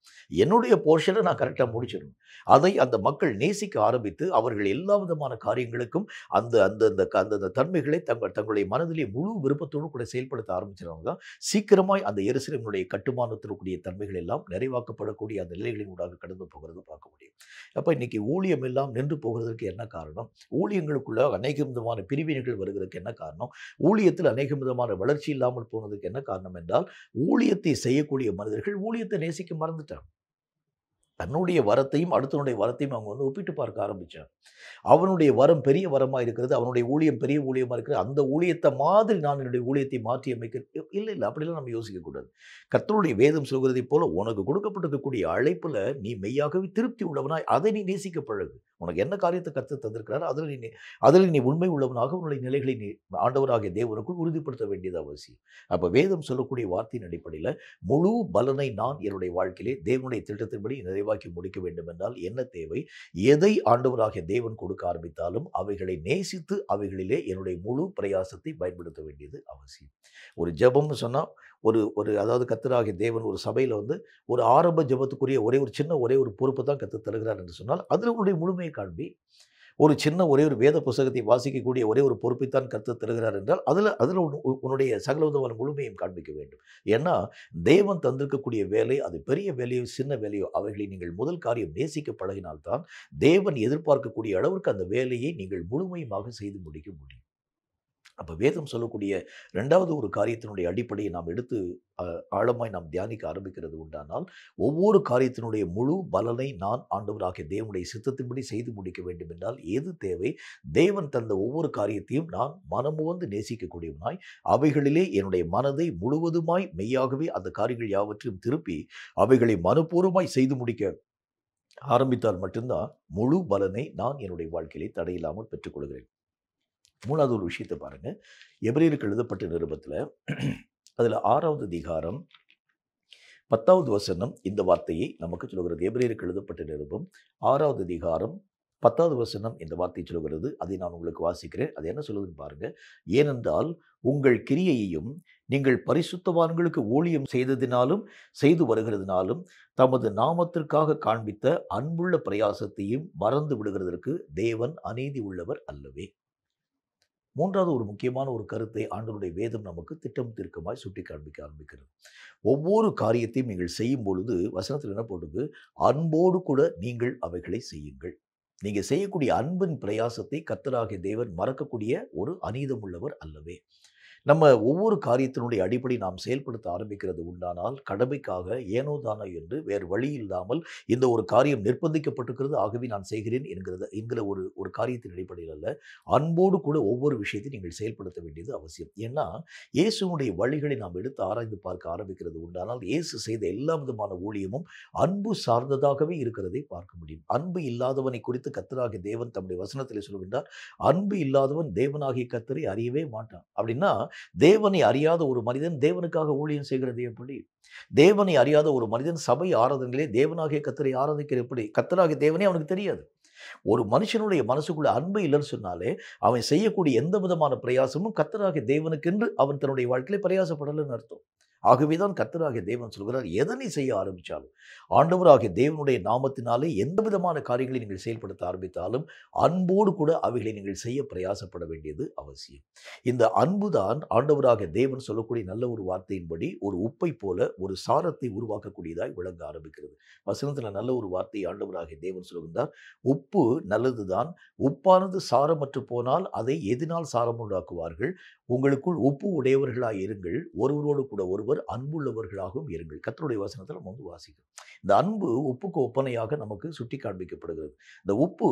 என்னுடைய போர்ஷனை நான் கரெக்டா முடிச்சிடணும். அதை அந்த மக்கள் நேசிக்க ஆரம்பித்து, அவர்கள் எல்லா விதமான காரியங்களுக்கும் அந்த அந்த அந்த அந்த அந்த தன்மைகளை தங்களுடைய மனதிலே முழு விருப்பத்தோடு கூட செயல்படுத்த ஆரம்பிச்சிருவாங்க தான் சீக்கிரமாய் அந்த எருசலேமினுடைய கட்டுமானத்திற்குரிய தன்மைகள் எல்லாம் நிறைவாக்கப்படக்கூடிய அந்த நிலைகளின் ஊடாக கடந்து போகிறது பார்க்க முடியும். அப்ப இன்னைக்கு ஊழியம் எல்லாம் நின்று போகிறதற்கு என்ன காரணம்? ஊழியங்களுக்குள்ள அநேக விதமான பிரிவினைகள் வருகிறதுக்கு என்ன காரணம்? ஊழியத்தில் அநேக விதமான வளர்ச்சி இல்லாமல் போனதுக்கு என்ன காரணம் என்றால், ஊழியத்தை செய்யக்கூடிய மனிதர்கள் ஊழியத்தை நேசிக்க மறந்துட்டாங்க. தன்னுடைய வரத்தையும் அடுத்தவனுடைய வரத்தையும் அவங்க ஒப்பிட்டு பார்க்க ஆரம்பிச்சாங்க. அவனுடைய வரம் பெரிய வரமா இருக்கிறது, அவனுடைய ஊழியம் பெரிய ஊழியமா இருக்கிறது, அந்த ஊழியத்தை மாதிரி நான் என்னுடைய ஊழியத்தை மாற்றி அமைக்க இல்ல இல்ல அப்படிலாம் நம்ம யோசிக்கக்கூடாது. கர்த்தருடைய வேதம் சொல்கிறதைப் போல, உனக்கு கொடுக்கப்பட்டிருக்கக்கூடிய அழைப்புல நீ மெய்யாகவே திருப்தி உள்ளவனாய் அதை நீ நேசிக்க பழகு. உனக்கு என்ன காரியத்தை கர்த்தர் தந்திருக்கிறாரோ அதில் நீ உண்மை உள்ளவனாக உன்னுடைய நிலைகளை நீ ஆண்டவராகிய தேவனுக்குள் உறுதிப்படுத்த வேண்டியது அவசியம். அப்ப வேதம் சொல்லக்கூடிய வார்த்தையின் அடிப்படையில முழு பலனை நான் என்னுடைய வாழ்க்கையிலே தேவனுடைய திட்டத்தின்படி நிறைவாக்கி முடிக்க வேண்டும் என்றால் என்ன தேவை? எதை ஆண்டவராகிய தேவன் கொடுக்க ஆரம்பித்தாலும் அவைகளை நேசித்து அவைகளிலே என்னுடைய முழு பிரயாசத்தை பயன்படுத்த வேண்டியது அவசியம். ஒரு ஜெபம்னு சொன்னா, ஒரு ஒரு அதாவது கர்த்தராகிய தேவன் ஒரு சபையில ஒரு ஆரம்ப ஜெபத்துக்குரிய ஒரே ஒரு பொறுப்பு தான் கர்த்தர் தருகிறார் என்று சொன்னால், அதில் உன்னுடைய முழுமையை காண்பி. ஒரு சின்ன ஒரே ஒரு வேத புஸ்தகத்தை வாசிக்கக்கூடிய ஒரே ஒரு பொறுப்பைத்தான் கர்த்தர் தருகிறார் என்றால், அதில் உன்னுடைய சகல விதமான முழுமையும் காண்பிக்க வேண்டும். ஏன்னா, தேவன் தந்திருக்கக்கூடிய வேலை, அது பெரிய வேலையோ சின்ன வேலையோ, அவைகளை நீங்கள் முதல் காரியம் நேசிக்க பழகினால்தான் தேவன் எதிர்பார்க்கக்கூடிய அளவிற்கு அந்த வேலையை நீங்கள் முழுமையுமாக செய்து முடிக்க முடியும். அப்ப வேதம் சொல்லக்கூடிய 2வது ஒரு காரியத்தினுடைய அடிப்படையை நாம் எடுத்து ஆழமாய் நாம் தியானிக்க ஆரம்பிக்கிறது உண்டானால், ஒவ்வொரு காரியத்தினுடைய முழு பலனை நான் ஆண்டவராகிய தேவனுடைய சித்தத்தின்படி செய்து முடிக்க வேண்டும் என்றால் எது தேவை? தேவன் தந்த ஒவ்வொரு காரியத்தையும் நான் மனமுவந்து நேசிக்கக்கூடியவனாய், அவைகளிலே என்னுடைய மனதை முழுவதுமாய் மெய்யாகவே அந்த காரியங்கள் யாவற்றையும் திருப்பி அவைகளை மனப்பூர்வமாய் செய்து முடிக்க ஆரம்பித்தால் மட்டும்தான் முழு பலனை நான் என்னுடைய வாழ்க்கையிலே தடையில்லாமல் பெற்றுக்கொள்கிறேன். 3வது ஒரு விஷயத்தை பாருங்க. எபிரேயருக்கு எழுதப்பட்ட நிருபத்துல அதுல 6வது அதிகாரம் 10வது வசனம் இந்த வார்த்தையை நமக்கு சொல்கிறது. எபிரேயருக்கு எழுதப்பட்ட நிருபம் 6வது அதிகாரம் 10வது வசனம் இந்த வார்த்தையை சொல்கிறது. அதை நான் உங்களுக்கு வாசிக்கிறேன். அது என்ன சொல்லுதுன்னு பாருங்க. ஏனென்றால் உங்கள் கிரியையையும் நீங்கள் பரிசுத்தவான்களுக்கு ஊழியம் செய்ததினாலும் செய்து வருகிறதினாலும் தமது நாமத்திற்காக காண்பித்த அன்புள்ள பிரயாசத்தையும் மறந்து விடுகிறதற்கு தேவன் அநீதி உள்ளவர் அல்லவே. 3வது ஒரு முக்கியமான ஒரு கருத்தை ஆண்டவருடைய வேதம் நமக்கு திட்டம் தீர்க்கமாய் சுட்டி காண்பிக்க ஆரம்பிக்கிறது. ஒவ்வொரு காரியத்தையும் நீங்கள் செய்யும் பொழுது வசனத்தில் என்ன போட்டுருக்கு? அன்போடு கூட நீங்கள் அவைகளை செய்யுங்கள். நீங்க செய்யக்கூடிய அன்பின் பிரயாசத்தை கர்த்தராகிய தேவன் மறக்கக்கூடிய ஒரு அநீதம் உள்ளவர் அல்லவே. நம்ம ஒவ்வொரு காரியத்தினுடைய அடிப்படை நாம் செயல்படுத்த ஆரம்பிக்கிறது உண்டானால், கடமைக்காக ஏனோ தானோ என்று வேறு வழி இல்லாமல் இந்த ஒரு காரியம் நிர்பந்திக்கப்பட்டிருக்கிறது, ஆகவே நான் செய்கிறேன் என்கிற ஒரு காரியத்தின் அடிப்படையில் அல்ல, அன்போடு கூட ஒவ்வொரு விஷயத்தையும் நீங்கள் செயல்படுத்த வேண்டியது அவசியம். ஏன்னா, இயேசுனுடைய வழிகளை நாம் எடுத்து ஆராய்ந்து பார்க்க ஆரம்பிக்கிறது உண்டானால், இயேசு செய்த எல்லா விதமான ஊழியமும் அன்பு சார்ந்ததாகவே இருக்கிறதை பார்க்க முடியும். அன்பு இல்லாதவனை குறித்த அடுத்து கர்த்தராகிய தேவன் தம்முடைய வசனத்திலே சொல்கின்றார், அன்பு இல்லாதவன் தேவனாகிய கர்த்தரை அறியவே மாட்டான். அப்படின்னா தேவனை அறியாத ஒரு மனிதன் தேவனுக்காக ஊழியம் செய்கிறது எப்படி? தேவனை அறியாத ஒரு மனிதன் சபை ஆராதனையிலே தேவனாகிய கர்த்தரை ஆராதிக்கிறது எப்படி? கர்த்தராகிய தேவனே அவனுக்கு தெரியாது. ஒரு மனுஷனுடைய மனசுக்குள்ள அன்பு இல்லைன்னு சொன்னாலே அவன் செய்யக்கூடிய எந்த விதமான பிரயாசமும் கர்த்தராகிய தேவனுக்கென்று அவன் தன்னுடைய வாழ்க்கையில பிரயாசப்படலைன்னு அர்த்தம். ஆகவேதான் கர்த்தராகிய தேவன் சொல்கிறார், எதனை செய்ய ஆரம்பித்தாலும் ஆண்டவராகிய தேவனுடைய நாமத்தினாலே எந்த விதமான காரியங்களை நீங்கள் செயல்படுத்த ஆரம்பித்தாலும் அன்போடு கூட அவைகளை நீங்கள் செய்ய பிரயாசப்பட வேண்டியது அவசியம். இந்த அன்பு தான் ஆண்டவராகிய தேவன் சொல்லக்கூடிய நல்ல ஒரு வார்த்தையின்படி ஒரு உப்பை போல ஒரு சாரத்தை உருவாக்கக்கூடியதாய் விளங்க ஆரம்பிக்கிறது. வசனத்தில் நல்ல ஒரு வார்த்தை ஆண்டவராகிய தேவன் சொல்கின்றார், உப்பு நல்லதுதான், உப்பானது சாரமற்று போனால் அதை எதினால் சாரம் உண்டாக்குவார்கள். உங்களுக்குள் உப்பு உடையவர்களாய் இருங்கள், ஒருவரோடு கூட ஒருவர் அன்புள்ளவர்களாகவும் இருங்கள். கர்த்தருடைய வசனத்தில் நம்ம வாசிக்கிறோம். இந்த அன்பு உப்புக்கு ஒப்பனையாக நமக்கு சுட்டி காண்பிக்கப்படுகிறது. இந்த உப்பு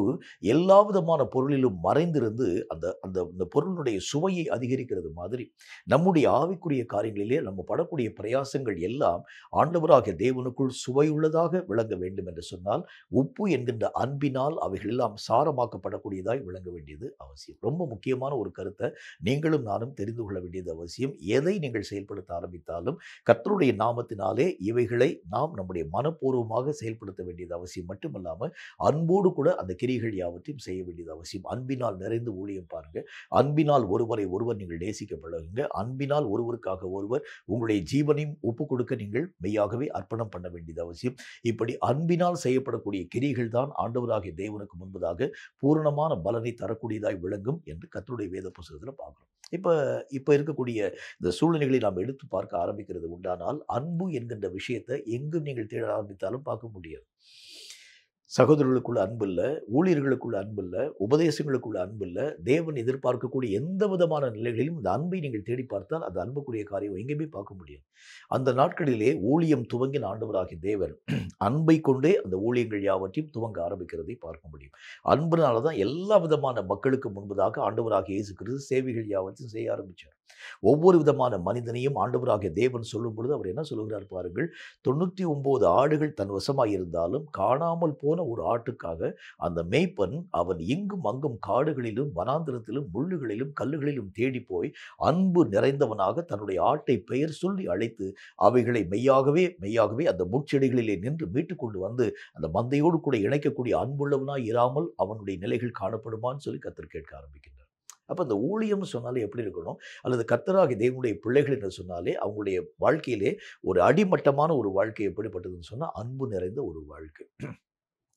எல்லா விதமான பொருளிலும் மறைந்திருந்து அந்த அந்த இந்த பொருளுடைய சுவையை அதிகரிக்கிறது மாதிரி நம்முடைய ஆவிக்குரிய காரியங்களிலே நம்ம படக்கூடிய பிரயாசங்கள் எல்லாம் ஆண்டவராகிய தேவனுக்குள் சுவையுள்ளதாக விளங்க வேண்டும் என்று சொன்னால் உப்பு என்கின்ற அன்பினால் அவைகள் எல்லாம் சாரமாக்கப்படக்கூடியதாய் விளங்க வேண்டியது அவசியம். ரொம்ப முக்கியமான ஒரு கருத்தை நீங்களும் நானும் தெரிந்து கொள்ள வேண்டியது அவசியம். எதை நீங்கள் செயல்படுத்த ஆரம்பித்தாலும் கர்த்தருடைய நாமத்தினாலே இவைகளை நாம் நம்முடைய மனப்பூர்வமாக செயல்படுத்த வேண்டியது அவசியம். மட்டுமல்லாமல் அன்போடு கூட அந்த கிரிகள் யாவற்றையும் செய்ய வேண்டியது அவசியம். அன்பினால் நிறைந்து ஊழியம் பாருங்க. அன்பினால் ஒருவரை ஒருவர் நீங்கள் நேசிக்க பழகுங்க. அன்பினால் ஒருவருக்காக ஒருவர் உங்களுடைய ஜீவனையும் ஒப்பு கொடுக்க நீங்கள் மெய்யாகவே அர்ப்பணம் பண்ண வேண்டியது அவசியம். இப்படி அன்பினால் செய்யப்படக்கூடிய கிரிகள் தான் ஆண்டவராகிய தேவனுக்கு முன்பதாக பூரணமான பலனை தரக்கூடியதாய் விளங்கும் என்று கர்த்தருடைய வேத புத்தகத்தில் பார்க்கிறோம். இப்ப இருக்கக்கூடிய இந்த சூழ்நிலைகளை நாம் எடுத்து பார்க்க ஆரம்பிக்கிறது உண்டானால் அன்பு என்கின்ற விஷயத்தை எங்கும் நீங்கள் தேட ஆரம்பித்தாலும் பார்க்க முடியாது. சகோதரர்களுக்குள்ள அன்பு இல்லை, ஊழியர்களுக்குள்ள அன்பு இல்லை, உபதேசங்களுக்குள்ள அன்பு இல்லை. தேவன் எதிர்பார்க்கக்கூடிய எந்த விதமான நிலைகளிலும் இந்த அன்பை நீங்கள் தேடி பார்த்தால் அந்த அன்புக்குரிய காரியம் எங்கேயுமே பார்க்க முடியாது. அந்த நாட்களிலே ஊழியம் துவங்கின ஆண்டவராகிய தேவன் அன்பை கொண்டே அந்த ஊழியங்கள் யாவற்றையும் துவங்க ஆரம்பிக்கிறதை பார்க்க முடியும். அன்புனால தான் எல்லா விதமான மக்களுக்கு முன்பதாக ஆண்டவராகிய இயேசு கிறிஸ்து சேவைகள் யாவற்றையும் செய்ய ஆரம்பித்தார். ஒவ்வொரு விதமான மனிதனையும் ஆண்டவராகிய தேவன் சொல்லும் பொழுது அவர் என்ன சொல்லுகிறார் பாருங்கள், 99 ஆடுகள் தன் வசமாய் இருந்தாலும் காணாமல் போன ஒரு ஆட்டுக்காக அந்த மேய்ப்பன் அவன் இங்கும் அங்கும் காடுகளிலும் வனாந்திரத்திலும் முள்ளுகளிலும் கல்லுகளிலும் தேடி போய் அன்பு நிறைந்தவனாக தன்னுடைய ஆட்டை பெயர் சொல்லி அழைத்து அவைகளை மெய்யாகவே மெய்யாகவே அந்த முட்செடிகளிலே நின்று மீட்டு கொண்டு வந்து அந்த மந்தையோடு கூட இணைக்கக்கூடிய அன்புள்ளவனாய் இராமல் அவனுடைய நிலைகள் காணப்படுமான்னு சொல்லி கர்த்தர் கேட்க ஆரம்பிக்கின்றார். அப்போ அந்த ஊழியம்னு சொன்னாலே எப்படி இருக்கணும், அல்லது கர்த்தராகிய தேவனுடைய பிள்ளைகள் என்று சொன்னாலே அவங்களுடைய வாழ்க்கையிலே ஒரு அடிமட்டமான ஒரு வாழ்க்கை எப்படிப்பட்டதுன்னு சொன்னால் அன்பு நிறைந்த ஒரு வாழ்க்கை.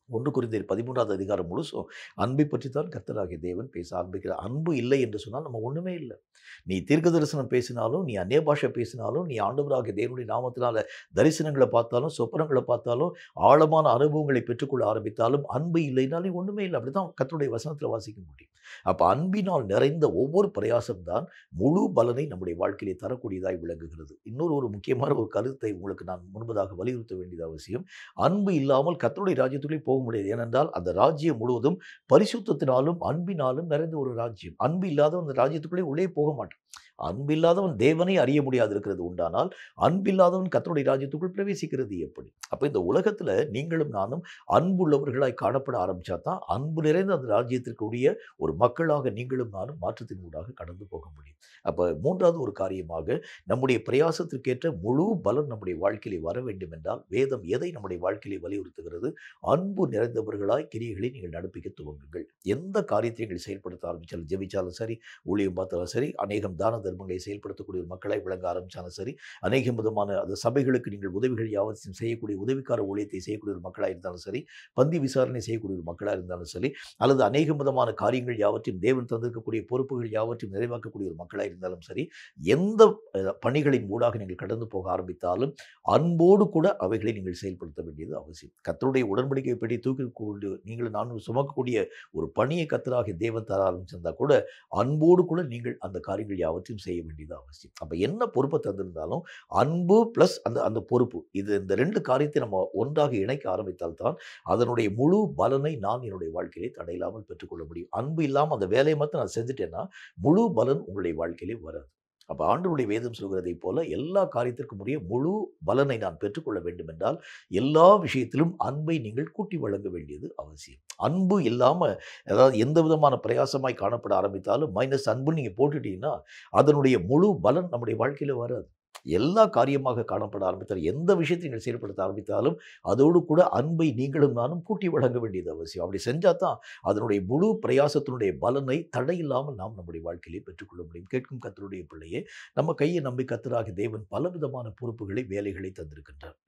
1 கொரிந்தியர் 13வது அதிகாரம் முழுசும் அன்பை பற்றி தான் கர்த்தராகிய தேவன் பேச ஆரம்பிக்கிறார். அன்பு இல்லை என்று சொன்னால் நம்ம ஒன்றுமே இல்லை. நீ தீர்க்க தரிசனம் பேசினாலும், நீ அந்நிய பாஷை பேசினாலும், நீ ஆண்டவராகிய தேவனுடைய நாமத்தினால தரிசனங்களை பார்த்தாலும், சொப்பனங்களை பார்த்தாலும், ஆழமான அனுபவங்களை பெற்றுக்கொள்ள ஆரம்பித்தாலும் அன்பு இல்லைனாலே ஒன்றுமே இல்லை. அப்படி தான் கர்த்தருடைய வசனத்தில் வாசிக்க முடியும். அப்போ அன்பினால் நிறைந்த ஒவ்வொரு பிரயாசம் தான் முழு பலனை நம்முடைய வாழ்க்கையிலே தரக்கூடியதாய் விளங்குகிறது. ஒரு முக்கியமான ஒரு கருத்தை உங்களுக்கு நான் முன்பதாக வலியுறுத்த வேண்டியது அவசியம். அன்பு இல்லாமல் கர்த்தருடைய ராஜ்யத்துக்குள்ளே போக முடியாது. ஏனென்றால் அந்த ராஜ்யம் முழுவதும் பரிசுத்தத்தினாலும் அன்பினாலும் நிறைந்த ஒரு ராஜ்யம். அன்பு இல்லாதவன் அந்த ராஜ்யத்துக்குள்ளே உள்ளே போக மாட்டான். அன்பில்லாதவன் தேவனை அறிய முடியாது இருக்கிறது உண்டானால் அன்பில்லாதவன் கர்த்தருடைய ராஜ்யத்துக்குள் பிரவேசிக்கிறது எப்படி? அப்போ இந்த உலகத்தில் நீங்களும் நானும் அன்புள்ளவர்களாய் காணப்பட ஆரம்பித்தா தான் அன்பு நிறைந்த அந்த ராஜ்யத்திற்குரிய ஒரு மக்களாக நீங்களும் நானும் மாற்றத்தின் ஊடாக கடந்து போக முடியும். அப்போ 3வது ஒரு காரியமாக நம்முடைய பிரயாசத்திற்கேற்ற முழு பலன் நம்முடைய வாழ்க்கையிலே வர வேண்டும் என்றால் வேதம் எதை நம்முடைய வாழ்க்கையிலே வலியுறுத்துகிறது? அன்பு நிறைந்தவர்களாய் கிரியைகளை நீங்கள் நடப்பிக்க துவங்குங்கள். எந்த காரியத்தை நீங்கள் செயல்படுத்த ஆரம்பித்தாலும், ஜெபிச்சாலும் சரி, ஊழியம் பார்த்தாலும் சரி, அநேகம் தான தர்மங்களை செயல்படுத்தக்கூடிய ஒரு மக்களாய் விளங்க ஆரம்பித்தாலும் சரி, அநேக விதமான அந்த சபைகளுக்கு நீங்கள் உதவிகள் யாவற்றையும் செய்யக்கூடிய உதவிக்கார ஊழியத்தை செய்யக்கூடிய ஒரு மக்களாக இருந்தாலும் சரி, பந்தி விசாரணை செய்யக்கூடிய ஒரு மக்களாக இருந்தாலும் சரி, அல்லது அநேக விதமான காரியங்கள் யாவற்றையும் தேவன் தந்திருக்கக்கூடிய பொறுப்புகள் யாவற்றையும் நிறைவாக்கக்கூடிய ஒரு மக்களாக இருந்தாலும் சரி, எந்த பணிகளின் ஊடாக நீங்கள் கடந்து போக ஆரம்பித்தாலும் அன்போடு கூட அவைகளை நீங்கள் செயல்படுத்த வேண்டியது அவசியம். கர்த்தருடைய உடன்படிக்கை பெட்டி தூக்கி கொண்டு நீங்கள் நானும் சுமக்கக்கூடிய ஒரு பணியை கர்த்தராகிய தேவன் தர ஆரம்பிச்சிருந்தா கூட அன்போடு கூட நீங்கள் அந்த காரியங்கள் யாவற்றையும் செய்ய வேண்டியது அவசியம். அப்போ என்ன பொறுப்பை தந்திருந்தாலும் அன்பு ப்ளஸ் அந்த பொறுப்பு, இந்த 2 காரியத்தை நம்ம ஒன்றாக இணைக்க ஆரம்பித்தால்தான் அதனுடைய முழு பலனை நான் என்னுடைய வாழ்க்கையிலே தடையில்லாமல் பெற்றுக்கொள்ள முடியும். அன்பு இல்லாமல் அந்த வேலையை மட்டும் நான் செஞ்சுட்டேன்னா முழு பலன் உங்களுடைய வாழ்க்கையிலே வராது. அப்ப ஆண்டவருடைய வேதம் சொல்கிறதைப் போல எல்லா காரியத்திற்கும் உரிய முழு பலனை நான் பெற்றுக்கொள்ள வேண்டும் என்றால், எல்லா விஷயத்திலும் அன்பை நீங்கள் கூட்டி வழங்க வேண்டியது அவசியம். அன்பு இல்லாம அதாவது எந்த விதமான பிரயாசமாய் காணப்பட ஆரம்பித்தாலும், மைனஸ் அன்புன்னு நீங்க போட்டுட்டீங்கன்னா, அதனுடைய முழு பலன் நம்முடைய வாழ்க்கையில வராது. எல்லா காரியமாக காணப்பட ஆரம்பித்தால், எந்த விஷயத்தை நீங்கள் செயல்படுத்த ஆரம்பித்தாலும், அதோடு கூட அன்பை நீங்களும் நானும் கூட்டி வழங்க வேண்டியது அவசியம். அப்படி செஞ்சா தான் அதனுடைய முழு பிரயாசத்தினுடைய பலனை தடையில்லாமல் நாம் நம்முடைய வாழ்க்கையிலே பெற்றுக்கொள்ள முடியும். கேட்கும் கர்த்தருடைய பிள்ளையே, நம்ம கையை நம்பி கர்த்தராகிய தேவன் பலவிதமான பொறுப்புகளை, வேலைகளை தந்திருக்கின்றார்.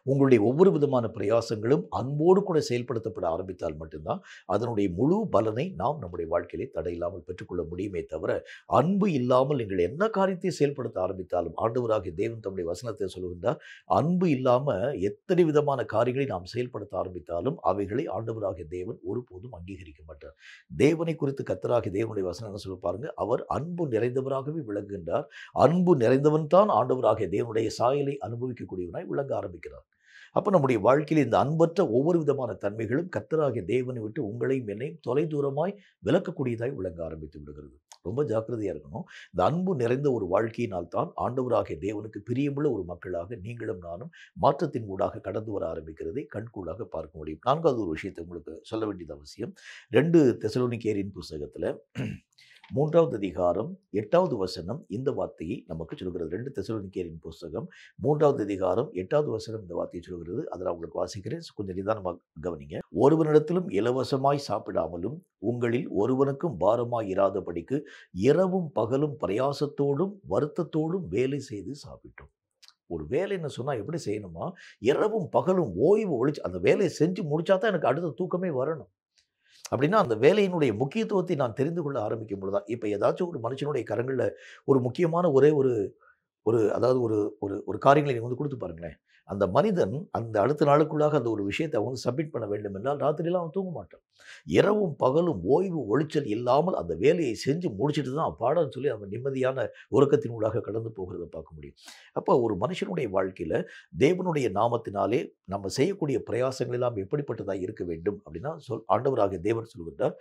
உங்களுடைய ஒவ்வொரு விதமான பிரயாசங்களும் அன்போடு கூட செயல்படுத்தப்பட ஆரம்பித்தால் மட்டும்தான் அதனுடைய முழு பலனை நாம் நம்முடைய வாழ்க்கையிலே தடையில்லாமல் பெற்றுக்கொள்ள முடியுமே தவிர, அன்பு இல்லாமல் நீங்கள் என்ன காரியத்தை செயல்படுத்த ஆரம்பித்தாலும், ஆண்டவராகிய தேவன் தம்முடைய வசனத்தை சொல்கின்றார், அன்பு இல்லாம எத்தனை விதமான காரியங்களை நாம் செயல்படுத்த ஆரம்பித்தாலும் அவைகளை ஆண்டவராகிய தேவன் ஒருபோதும் அங்கீகரிக்க மாட்டார். தேவனை குறித்து கர்த்தராகிய தேவனுடைய வசனம் என்ன சொல்ல பாருங்க, அவர் அன்பு நிறைந்தவராகவே விளங்குகின்றார். அன்பு நிறைந்தவன் தான் ஆண்டவராகிய தேவனுடைய சாயலை அனுபவிக்கக்கூடியவனாய் விளங்க ஆரம்பிக்கிறார். அப்போ நம்முடைய வாழ்க்கையில் இந்த அன்பற்ற ஒவ்வொரு விதமான தன்மைகளும் கர்த்தராகிய தேவனை விட்டு உங்களையும் என்னையும் தொலைதூரமாய் விலக்கக்கூடியதாய் விளங்க ஆரம்பித்து விடுகிறது. ரொம்ப ஜாக்கிரதையா இருக்கணும். இந்த அன்பு நிறைந்த ஒரு வாழ்க்கையினால் தான் ஆண்டவராகிய தேவனுக்கு பிரியமுள்ள ஒரு மக்களாக நீங்களும் நானும் மாற்றத்தின் ஊடாக கடந்து வர ஆரம்பிக்கிறதை கண்கூடாக பார்க்க முடியும். நான்காவது ஒரு விஷயத்தை உங்களுக்கு சொல்ல வேண்டியது அவசியம். 2 தெசலோனிக்கேயரின் புஸ்தகத்தில் 3வது அதிகாரம் 8வது வசனம் இந்த வார்த்தையை நமக்கு சொல்கிறது. 2 தெசலோனிக்கேயரின் புஸ்தகம் 3வது அதிகாரம் 8வது வசனம் இந்த வார்த்தையை சொல்கிறது. அதை நான் உங்களுக்கு வாசிக்கிறேன். கொஞ்சம் நிதானமாக கவனிங்க. ஒருவனிடத்திலும் இலவசமாய் சாப்பிடாமலும் உங்களில் ஒருவனுக்கும் பாரமாய் இராதபடிக்கு இரவும் பகலும் பிரயாசத்தோடும் வருத்தத்தோடும் வேலை செய்து சாப்பிட்டோம். ஒரு வேலைன்னு சொன்னா எப்படி செய்யணுமா, இரவும் பகலும் ஓய்வு ஒழிச்சு அந்த வேலையை செஞ்சு முடிச்சா தான் எனக்கு அடுத்த தூக்கமே வரணும். அப்படின்னா அந்த வேலையினுடைய முக்கியத்துவத்தை நான் தெரிந்து கொள்ள ஆரம்பிக்கும் பொழுது தான், இப்போ ஏதாச்சும் ஒரு மனுஷனுடைய கரங்கள்ல ஒரு முக்கியமான ஒரே ஒரு ஒரு அதாவது ஒரு ஒரு ஒரு காரியங்களை நீங்க வந்து குடுத்து பாருங்களேன். அந்த மனிதன் அந்த அடுத்த நாளுக்குள்ளாக அந்த ஒரு விஷயத்தை அவன் வந்து சப்மிட் பண்ண வேண்டும் என்றால், ராத்திரிலாம் அவன் தூங்க மாட்டான். இரவும் பகலும் ஓய்வு ஒழிச்சல் இல்லாமல் அந்த வேலையை செஞ்சு முடிச்சுட்டு தான் அப்பாடான்னு சொல்லி அவன் நிம்மதியான உறக்கத்தின் ஊடாக கடந்து போகிறத பார்க்க முடியும். அப்போ ஒரு மனுஷனுடைய வாழ்க்கையில தேவனுடைய நாமத்தினாலே நம்ம செய்யக்கூடிய பிரயாசங்கள் எல்லாம் எப்படிப்பட்டதா இருக்க வேண்டும் அப்படின்னா, ஆண்டவராகிய தேவன் சொல்கின்றார்,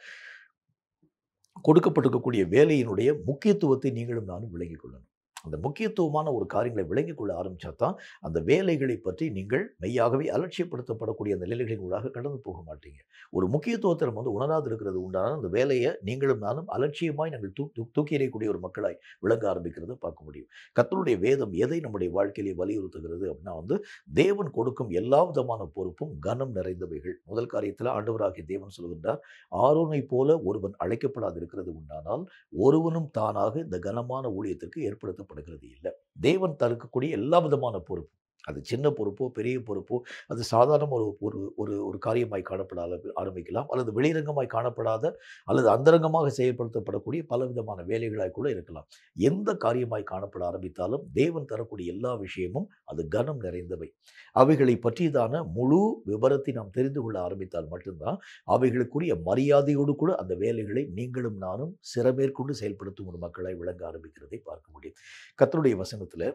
கொடுக்கப்பட்டிருக்கக்கூடிய வேலையினுடைய முக்கியத்துவத்தை நீங்களும் நானும் விளங்கிக் கொள்ளணும். அந்த முக்கியத்துவமான ஒரு காரியங்களை விளங்கிக் கொள்ள ஆரம்பிச்சா தான், அந்த வேலைகளை பற்றி நீங்கள் மெய்யாகவே அலட்சியப்படுத்தப்படக்கூடிய அந்த நிலைகளின் ஊடாக கடந்து போக மாட்டீங்க. ஒரு முக்கியத்துவத்தை நம்ம வந்து உணராது இருக்கிறது உண்டான அந்த வேலையை நீங்களும் நானும் அலட்சியமாய் நாங்கள் தூக்கி எறியக்கூடிய ஒரு மக்களாய் விளங்க ஆரம்பிக்கிறத பார்க்க முடியும். கர்த்தருடைய வேதம் எதை நம்முடைய வாழ்க்கையிலே வலியுறுத்துகிறது அப்படின்னா வந்து, தேவன் கொடுக்கும் எல்லா விதமான பொறுப்பும் கனம் நிறைந்தவைகள். முதல் காரியத்தில் ஆண்டவராகிய தேவன் சொல்கின்றார், ஆரோனை போல ஒருவன் அழைக்கப்படாது இருக்கிறது உண்டானால் ஒருவனும் தானாக இந்த கனமான ஊழியத்திற்கு ஏற்படுத்தப்படுகிறது இல்லை. தேவன் தடுக்கக்கூடிய எல்லா விதமான பொறுப்பு, அது சின்ன பொறுப்போ பெரிய பொறுப்போ, அது சாதாரண ஒரு ஒரு ஒரு ஒரு காரியமாய் காணப்பட ஆரம்பிக்கலாம், அல்லது வெளிரங்கமாய் காணப்படாத அல்லது அந்தரங்கமாக செயல்படுத்தப்படக்கூடிய பலவிதமான வேலைகளாய் கூட இருக்கலாம். எந்த காரியமாய் காணப்பட ஆரம்பித்தாலும் தேவன் தரக்கூடிய எல்லா விஷயமும் அது கனம் நிறைந்தவை. அவைகளை பற்றியதான முழு விவரத்தை நாம் தெரிந்து கொள்ள ஆரம்பித்தால் மட்டும்தான் அவைகளுக்குரிய மரியாதையோடு கூட அந்த வேலைகளை நீங்களும் நானும் சிறமேற்கொண்டு செயல்படுத்தும் ஒரு மக்களாய் விளங்க ஆரம்பிக்கிறதை பார்க்க முடியும். கர்த்தருடைய வசனத்தில்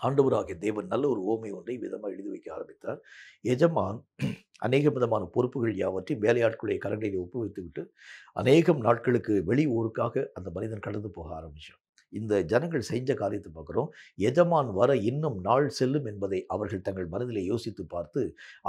ஆண்டவராகிய தேவன் நல்ல ஒரு ஓமை ஒன்றை விதமாக எழுதி வைக்க ஆரம்பித்தார். எஜமான் அநேக விதமான பொறுப்புகள் யாவற்றையும் வேலையாட்களுடைய கரங்களில் ஒப்புவித்து விட்டு அநேகம் நாட்களுக்கு வெளி ஊருக்காக அந்த மனிதன் கடந்து போக ஆரம்பிச்சான். இந்த ஜனங்கள் செஞ்ச காரியத்தை பார்க்குறோம். எஜமான் வர இன்னும் நாள் செல்லும் என்பதை அவர்கள் தங்கள் மனதிலே யோசித்து பார்த்து,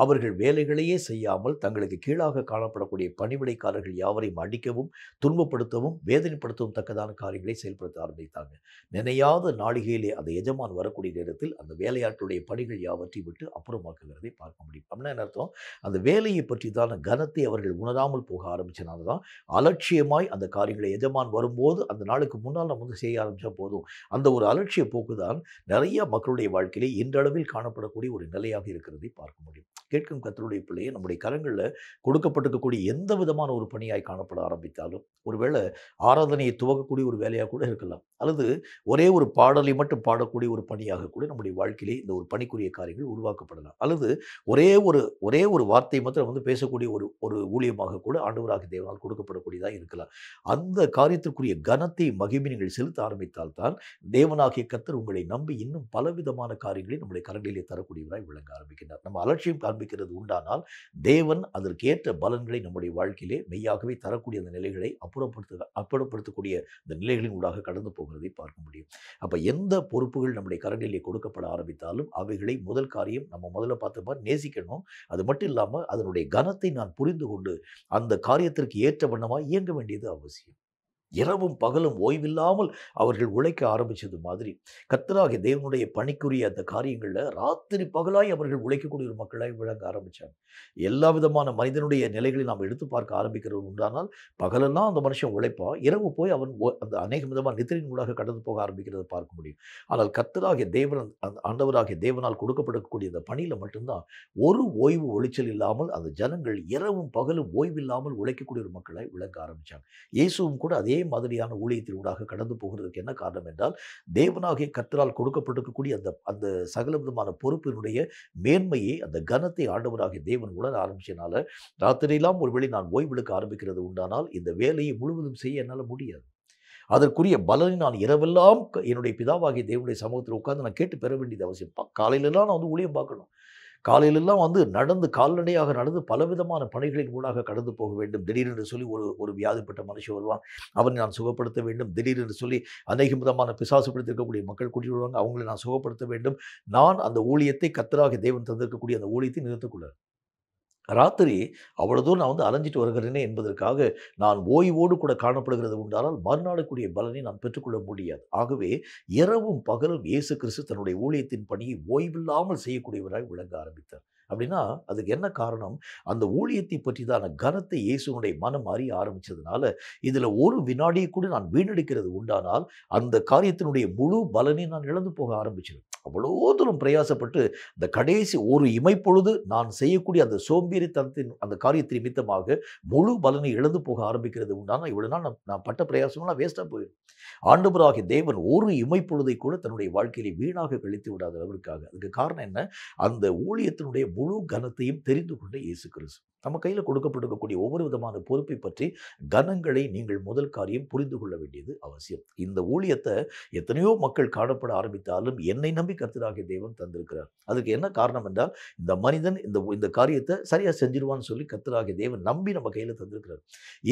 அவர்கள் வேலைகளையே செய்யாமல் தங்களுக்கு கீழாக காணப்படக்கூடிய பணிவிடைக்காரர்கள் யாவரையும் அடிக்கவும் துன்பப்படுத்தவும் வேதனைப்படுத்தவும் தக்கதான காரியங்களை செயல்படுத்த ஆரம்பித்தாங்க. நினையாத நாளிகையிலே அந்த எஜமான் வரக்கூடிய நேரத்தில் அந்த வேலையாட்களுடைய பணிகள் யாவற்றை விட்டு அப்புறமாக்குகிறதை பார்க்க முடியும். அப்படின்னா என்ன அர்த்தம், அந்த வேலையை பற்றிதான கனத்தை அவர்கள் உணராமல் போக ஆரம்பிச்சனால தான் அலட்சியமாய் அந்த காரியங்களை எஜமான் வரும்போது அந்த நாளுக்கு முன்னால் நம்ம வந்து செய்ய ஆரம்பிச்சா போதும். அந்த ஒரு அலட்சிய போக்கு தான் நிறைய மக்களுடைய வாழ்க்கையிலே இன்றளவில் காணப்படக்கூடிய ஒரு நிலையாக இருக்கிறதை பார்க்க முடியும். கேட்கும் கர்த்தருடைய பிள்ளையை, நம்முடைய கரங்களில் கொடுக்கப்பட்டிருக்கக்கூடிய எந்த விதமான ஒரு பணியாய் காணப்பட ஆரம்பித்தாலும், ஒருவேளை ஆராதனையை துவக்கக்கூடிய ஒரு வேலையாக கூட இருக்கலாம், அல்லது ஒரே ஒரு பாடலை மட்டும் பாடக்கூடிய ஒரு பணியாக கூட நம்முடைய வாழ்க்கையிலே இந்த ஒரு பணிக்குரிய காரியங்கள் உருவாக்கப்படலாம், அல்லது ஒரே ஒரு வார்த்தை மாத்திரம் வந்து பேசக்கூடிய ஒரு ஒரு ஊழியமாக கூட ஆண்டவராகிய தேவனால் கொடுக்கப்படக்கூடியதாக இருக்கலாம். அந்த காரியத்திற்குரிய கனத்தை மகிமை நீங்கள் செலுத்த ஆரம்பிக்கும் ஆரம்பித்தால்தான் தேவனாகிய கர்த்தர் உங்களை நம்பி இன்னும் பலவிதமான காரியங்களை நம்முடைய கரங்களிலே தரக்கூடியவராய் விளங்க ஆரம்பிக்கின்றார். நம்ம அலட்சியம் காண்பிக்கிறது உண்டானால் தேவன் அதற்கேற்ற பலன்களை நம்முடைய வாழ்க்கையிலே மெய்யாகவே தரக்கூடிய அந்த நிலைகளை அப்புறப்படுத்தக்கூடிய இந்த நிலைகளின் ஊடாக கடந்து போகிறதை பார்க்க முடியும். அப்ப எந்த பொறுப்புகள் நம்முடைய கரங்களிலே கொடுக்கப்பட ஆரம்பித்தாலும் அவைகளை முதல் காரியம் நம்ம முதல்ல பார்த்த மாதிரி நேசிக்கணும். அது மட்டும் இல்லாமல் அதனுடைய கனத்தை நான் புரிந்து கொண்டு அந்த காரியத்திற்கு ஏற்ற வண்ணமாக இயங்க வேண்டியது அவசியம். இரவும் பகலும் ஓய்வில்லாமல் அவர்கள் உழைக்க ஆரம்பித்தது மாதிரி கர்த்தராகிய தேவனுடைய பணிக்குரிய அந்த காரியங்களில் ராத்திரி பகலாய் அவர்கள் உழைக்கக்கூடிய ஒரு மக்களாய் விளங்க ஆரம்பித்தாங்க. எல்லா விதமான மனிதனுடைய நிலைகளை நாம் எடுத்து பார்க்க ஆரம்பிக்கிறது உண்டானால் பகலெல்லாம் அந்த மனுஷன் உழைப்பான், இரவு போய் அவன் அந்த அநேக விதமான நித்திரையின் ஊடாக கடந்து போக ஆரம்பிக்கிறத பார்க்க முடியும். ஆனால் கர்த்தராகிய தேவன் அந்த ஆண்டவராகிய தேவனால் கொடுக்கப்படக்கூடிய அந்த பணியில் மட்டும்தான் ஒரு ஓய்வு ஒளிச்சல் இல்லாமல் அந்த ஜனங்கள் இரவும் பகலும் ஓய்வில்லாமல் உழைக்கக்கூடிய ஒரு மக்களாய் விளங்க ஆரம்பித்தாங்க. இயேசுவும் கூட அதே மாதிரியான ஊழியத்தின் ஊடாக கடந்து போகிறதுக்கு என்ன காரணம் என்றால் தேவனாகிய கர்த்தரால் கொடுக்கப்பட்டிருக்கக்கூடிய அந்த அந்த சகல விதமான பொறுப்பினுடைய மேன்மையை அந்த கனத்தை ஆண்டவராகிய தேவன் உணர ஆரம்பிச்சனால ராத்திரியெல்லாம் ஒருவேளை நான் ஓய்வெடுக்க ஆரம்பிக்கிறது உண்டானால் இந்த வேலையை முழுவதும் செய்ய என்னால் முடியாது. அதற்குரிய பலனை நான் இரவெல்லாம் என்னுடைய பிதாவாகிய தேவனுடைய சமூகத்தில் உட்கார்ந்து நான் கேட்டு பெற வேண்டியது அவசியம். காலையிலலாம் நான் ஊழியம் பார்க்கணும். காலையிலெல்லாம் நடந்து கால்நடையாக நடந்து பலவிதமான பணிகளின் ஊடாக கடந்து போக வேண்டும். திடீரென்று சொல்லி ஒரு வியாதிப்பட்ட மனுஷன் வருவான், அவனை நான் சுகப்படுத்த வேண்டும். திடீரென்று சொல்லி அநேக விதமான பிசாசு பிடித்திருக்கக்கூடிய மக்கள் கூட்டிட்டு வருவாங்க, அவங்களை நான் சுகப்படுத்த வேண்டும். நான் அந்த ஊழியத்தை கர்த்தராகிய தேவன் தந்திருக்கக்கூடிய அந்த ஊழியத்தை நிறுத்தக்கூடாது. ராத்திரி அவ்வளோ தூரம் நான் அலைஞ்சிட்டு வருகிறேனே என்பதற்காக நான் ஓய்வோடு கூட காணப்படுகிறது உண்டானால் மறுநாளுக்குரிய பலனை நான் பெற்றுக்கொள்ள முடியாது. ஆகவே இரவும் பகலும் இயேசு கிறிஸ்து தன்னுடைய ஊழியத்தின் பணியை ஓய்வில்லாமல் செய்யக்கூடியவராய் விளங்க ஆரம்பித்தார். அப்படின்னா அதுக்கு என்ன காரணம்? அந்த ஊழியத்தை பற்றிதான கனத்தை இயேசுனுடைய மனம் அறிய ஆரம்பித்ததுனால இதில் ஒரு வினாடியை கூட நான் வீணடிக்கிறது உண்டானால் அந்த காரியத்தினுடைய முழு பலனை நான் இழந்து போக ஆரம்பிச்சிடும். அவ்வளோ தூரம் பிரயாசப்பட்டு இந்த கடைசி ஒரு இமைப்பொழுது நான் செய்யக்கூடிய அந்த சோம்பேறித்தனத்தின் அந்த காரியத்தின் நிமித்தமாக முழு பலனை இழந்து போக ஆரம்பிக்கிறது உண்டானால் இவ்வளோ நாள் நான் பட்ட பிரயாசம்லாம் வேஸ்ட்டாக போயிடும். ஆண்டவராகிய தேவன் ஒரு இமைப்பொழுதை கூட தன்னுடைய வாழ்க்கையிலே வீணாக கழித்து விடாத அளவிற்காக. அதுக்கு காரணம் என்ன? அந்த ஊழியத்தினுடைய முழு கனத்தையும் தெரிந்து கொண்ட இயேசு கிறிஸ்து. நம்ம கையில் கொடுக்கப்பட்டிருக்கக்கூடிய ஒவ்வொரு விதமான பொறுப்பை பற்றி கனங்களை நீங்கள் முதல் காரியம் புரிந்து கொள்ள வேண்டியது அவசியம். இந்த ஊழியத்தை எத்தனையோ மக்கள் காணப்பட ஆரம்பித்தாலும் என்னை நம்பி கர்த்தராகிய தேவன் தந்திருக்கிறார். அதுக்கு என்ன காரணம் என்றால் இந்த மனிதன் இந்த காரியத்தை சரியாக செஞ்சிருவான்னு சொல்லி கர்த்தராகிய தேவன் நம்பி நம்ம கையில் தந்திருக்கிறார்.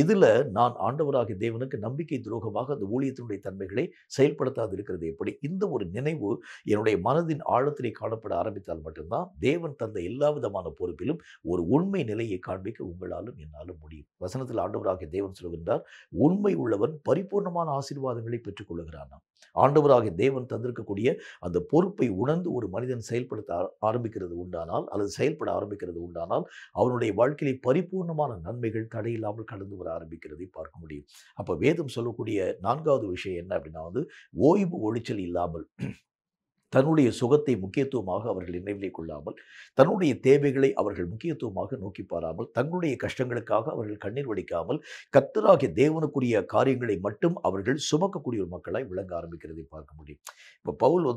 இதில் நான் ஆண்டவராகிய தேவனுக்கு நம்பிக்கை துரோகமாக அந்த ஊழியத்தினுடைய தன்மைகளை செயல்படுத்தாது இருக்கிறது எப்படி? இந்த ஒரு நினைவு என்னுடைய மனதின் ஆழத்திலே காணப்பட ஆரம்பித்தால் மட்டும்தான் தேவன் தந்த எல்லா விதமான பொறுப்பிலும் ஒரு உண்மை நிலையை காண்பிக்க உங்களாலும் என்னாலும் முடியும். வசனத்தில் ஆண்டவராகிய தேவன் சொல்கின்றார், உண்மை உள்ளவன் பரிபூர்ணமான ஆசீர்வாதங்களை பெற்றுக் கொள்ளுகிறான். ஆண்டவராகிய தேவன் தந்திருக்கக்கூடிய அந்த பொறுப்பை உணர்ந்து ஒரு மனிதன் செயல்பட ஆரம்பிக்கிறது உண்டானால் அவனுடைய வாழ்க்கையிலே பரிபூர்ணமான நன்மைகள் தடையில்லாமல் கடந்து வர ஆரம்பிக்கிறதை பார்க்க முடியும். அப்ப வேதம் சொல்லக்கூடிய 4வது விஷயம் என்ன அப்படின்னா ஓய்வு ஒளிச்சல் இல்லாமல் தன்னுடைய சுகத்தை முக்கியத்துவமாக அவர்கள் நினைவிலே கொள்ளாமல், தன்னுடைய தேவைகளை அவர்கள் முக்கியத்துவமாக நோக்கி பாராமல், தங்களுடைய கஷ்டங்களுக்காக அவர்கள் கண்ணீர் வடிக்காமல் கர்த்தராகிய தேவனுக்குரிய காரியங்களை மட்டும் அவர்கள் சுமக்கக்கூடிய ஒரு மக்களாய் விளங்க ஆரம்பிக்கிறதை பார்க்க முடியும். இப்போ பவுல்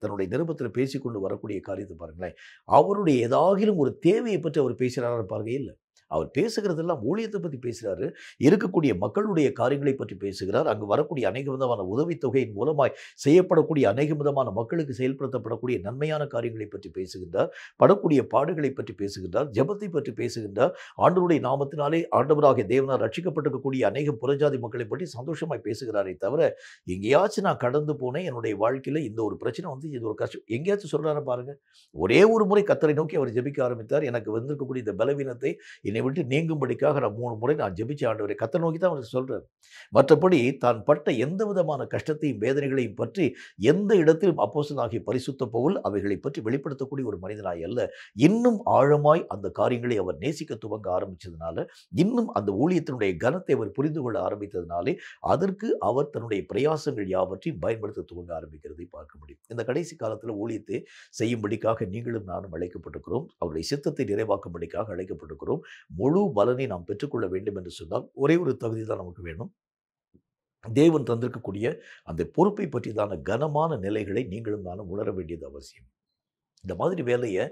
தன்னுடைய நிருபத்தில் பேசிக்கொண்டு வரக்கூடிய காரியத்தை பாருங்களேன். அவருடைய ஏதாகிலும் ஒரு தேவையை பற்றி அவர் பேசுகிறார் பாருங்க. இல்லை, அவர் பேசுகிறதெல்லாம் ஊழியத்தை பற்றி பேசுகிறாரு, இருக்கக்கூடிய மக்களுடைய காரியங்களை பற்றி பேசுகிறார். அங்கு வரக்கூடிய அநேக விதமான உதவித்தொகையின் மூலமாய் செய்யப்படக்கூடிய அநேக விதமான மக்களுக்கு செயல்படுத்தப்படக்கூடிய நன்மையான காரியங்களை பற்றி பேசுகின்றார், படக்கூடிய பாடுகளை பற்றி பேசுகின்றார், ஜெபத்தை பற்றி பேசுகின்றார். ஆண்டவருடைய நாமத்தினாலே ஆண்டவராகிய தேவனால் ரட்சிக்கப்பட்டிருக்கக்கூடிய அநேக புறஜாதி மக்களை பற்றி சந்தோஷமாய் பேசுகிறாரே தவிர எங்கேயாச்சும் நான் கடந்து போனேன், என்னுடைய வாழ்க்கையில் இந்த ஒரு பிரச்சனை இது ஒரு கஷ்டம் எங்கேயாச்சும் சொல்கிறாரு பாருங்க. ஒரே ஒரு முறை கர்த்தரை நோக்கி அவர் ஜெபிக்க ஆரம்பித்தார். எனக்கு வந்திருக்கக்கூடிய இந்த பலவீனத்தை என்னை விட்டு நீங்கும்படிக்காக நான் 3 முறை நான் ஜெபிச்ச ஆண்டவரை கர்த்தரை நோக்கி தான் அவர் சொல்றார். மற்றபடி தான் பட்ட எந்த விதமான கஷ்டத்தையும் வேதனைகளையும் பற்றி எந்த இடத்திலும் அப்போஸ்தலனாகிய பரிசுத்த பவுல் அவைகளை பற்றி வெளிப்படுத்தக்கூடிய ஒரு மனிதனாய் அல்ல, இன்னும் ஆழமாய் அந்த காரியங்களை அவர் நேசிக்க துவங்க ஆரம்பித்ததுனால, இன்னும் அந்த ஊழியத்தினுடைய கனத்தை அவர் புரிந்து கொள்ள ஆரம்பித்ததுனாலே அதற்கு அவர் தன்னுடைய பிரயாசங்கள் யாவற்றையும் பயன்படுத்த துவங்க ஆரம்பிக்கிறதை பார்க்க முடியும். இந்த கடைசி காலத்தில் ஊழியத்தை செய்யும்படிக்காக நீங்களும் நானும் அழைக்கப்பட்டிருக்கிறோம். அவருடைய சித்தத்தை நிறைவாக்கும்படிக்காக அழைக்கப்பட்டிருக்கிறோம். முழு பலனை நாம் பெற்றுக்கொள்ள வேண்டும் என்று சொன்னால் ஒரே ஒரு தகுதி தான் நமக்கு வேணும். தேவன் தந்திருக்கக்கூடிய அந்த பொறுப்பை பற்றிதான கனமான நிலைகளை நீங்களும் நானும் உணர வேண்டியது அவசியம். இந்த மாதிரி வேலையை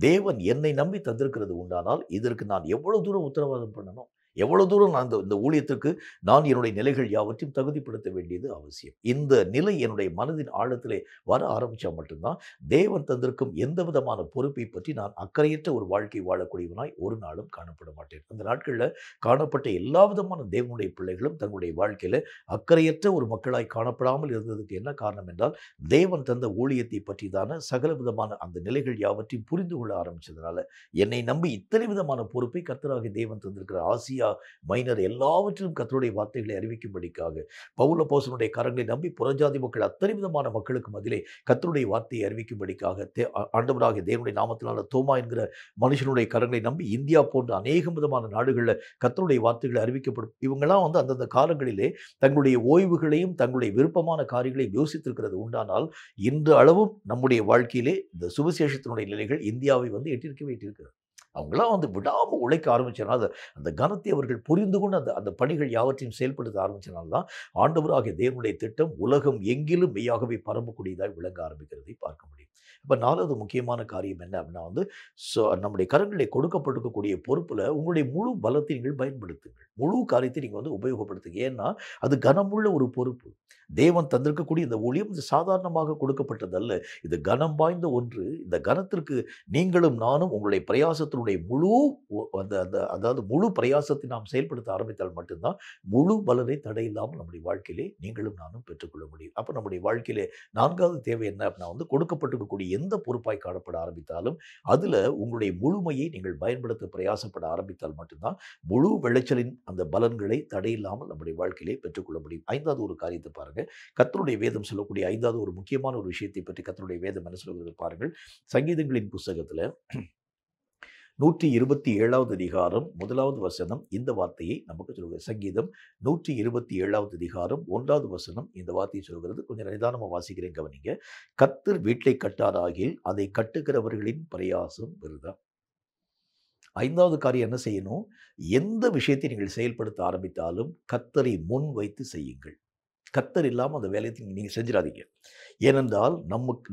தேவன் என்னை நம்பி தந்திருக்கிறது உண்டானால் இதற்கு நான் எவ்வளவு தூரம் உத்தரவாதம் பண்ணணும், எவ்வளவு தூரம் நான் இந்த ஊழியத்திற்கு நான் என்னுடைய நிலைகள் யாவற்றையும் தகுதிப்படுத்த வேண்டியது அவசியம். இந்த நிலை என்னுடைய மனதின் ஆழத்திலே வர ஆரம்பிச்சா மட்டும்தான் தேவன் தந்திருக்கும் எந்த விதமான பொறுப்பை பற்றி நான் அக்கறையற்ற ஒரு வாழ்க்கை வாழக்கூடியவனாய் ஒரு நாளும் காணப்பட மாட்டேன். அந்த நாட்களில் காணப்பட்ட எல்லா விதமான தேவனுடைய பிள்ளைகளும் தங்களுடைய வாழ்க்கையில அக்கறையற்ற ஒரு மக்களாய் காணப்படாமல் இருந்ததுக்கு என்ன காரணம் என்றால், தேவன் தந்த ஊழியத்தை பற்றிதான சகல விதமான அந்த நிலைகள் யாவற்றையும் புரிந்து கொள்ள ஆரம்பிச்சதுனால, என்னை நம்பி இத்தனை விதமான பொறுப்பை கர்த்தராகிய தேவன் தந்திருக்கிற ஆசியா மைனர் எல்லாவற்றிலும் கர்த்தருடைய வார்த்தைகளை அறிவிக்கும்படிக்காக, பவுல் அப்போஸ்தலனுடைய கரங்களை நம்பி புறஜாதி மக்கள் அத்தனை விதமான மக்களுக்கு மத்தியிலே கர்த்தருடைய வார்த்தையை அறிவிக்கும்படிக்காக ஆண்டவராகிய தேவனுடைய நாமத்தினால தோமா என்கிற மனுஷனுடைய கரங்களை நம்பி இந்தியா போன்ற அநேக விதமான நாடுகளில் கர்த்தருடைய வார்த்தைகளை அறிவிக்கப்படும். இவங்கெல்லாம் அந்தந்த காலங்களிலே தங்களுடைய ஓய்வுகளையும் தங்களுடைய விருப்பமான காரியங்களையும் யோசித்திருக்கிறது உண்டானால், இன்று அளவும் நம்முடைய வாழ்க்கையிலே இந்த சுவிசேஷத்தினுடைய நிலைகள் இந்தியாவை எட்டியிருக்கவே எட்டியிருக்கிறது. அவங்களாம் விடாமல் உழைக்க ஆரம்பிச்சனால, அந்த கனத்தை அவர்கள் புரிந்து கொண்டு அந்த அந்த பணிகள் யாவற்றையும் செயல்படுத்த ஆரம்பிச்சனால தான் ஆண்டவராகிய தேவனுடைய திட்டம் உலகம் எங்கிலும் மெய்யாகவே பரம்பக்கூடியதாக விளங்க ஆரம்பிக்கிறதை பார்க்க முடியும். இப்போ 4வது முக்கியமான காரியம் என்ன அப்படின்னா நம்முடைய கரங்களிலே கொடுக்கப்பட்டிருக்கக்கூடிய பொறுப்பில் உங்களுடைய முழு பலத்தை நீங்கள் பயன்படுத்துங்கள். முழு காரியத்தை நீங்கள் உபயோகப்படுத்துங்க. ஏன்னா அது கனமுள்ள ஒரு பொறுப்பு. தேவன் தந்திருக்கக்கூடிய இந்த ஊழியம் இது சாதாரணமாக கொடுக்கப்பட்டதல்ல. இது கனம் வாய்ந்த ஒன்று. இந்த கனத்திற்கு நீங்களும் நானும் உங்களுடைய பிரயாசத்தினுடைய முழு அந்த அந்த அதாவது முழு பிரயாசத்தை நாம் செயல்படுத்த ஆரம்பித்தால் மட்டும்தான் முழு பலனை தடையில்லாமல் நம்முடைய வாழ்க்கையிலே நீங்களும் நானும் பெற்றுக்கொள்ள முடியும். அப்போ நம்முடைய வாழ்க்கையிலே 4வது தேவை என்ன அப்படின்னா கொடுக்கப்பட்டிருக்கக்கூடிய எந்த பொறுப்பாய் காணப்பட ஆரம்பித்தாலும் அதில் உங்களுடைய முழுமையை நீங்கள் பயன்படுத்த பிரயாசப்பட ஆரம்பித்தால் மட்டும்தான் முழு விளைச்சலின் அந்த பலன்களை தடையில்லாமல் நம்முடைய வாழ்க்கையிலே பெற்றுக்கொள்ள முடியும். 5வது ஒரு காரியத்தை பாருங்க. கர்த்தருடைய வேதம் சொல்லக்கூடிய 5வது ஒரு முக்கியமான ஒரு விஷயத்தை பற்றி கர்த்தருடைய வேதம் என்ன சொல்கிறது பாருங்கள். சங்கீதங்களின் புஸ்தகத்தில் 127வது அதிகாரம் 1வது வசனம் இந்த வார்த்தையை நமக்கு சொல்கிறது. சங்கீதம் 127வது அதிகாரம் 1வது வசனம் இந்த வார்த்தையை சொல்கிறது. கொஞ்சம் நிதானமாக வாசிக்கிறேன், கவனிங்க. கர்த்தர் வீட்டை கட்டாராகில் அதை கட்டுகிறவர்களின் பிரயாசம் விருதா. 5வது காரியம் என்ன செய்யணும்? எந்த விஷயத்தை நீங்கள் செயல்படுத்த ஆரம்பித்தாலும் கர்த்தரை முன் வைத்து செய்யுங்கள். கர்த்தர் இல்லாமல் அந்த வேலையை நீங்கள் செஞ்சிடாதீங்க. ஏனென்றால்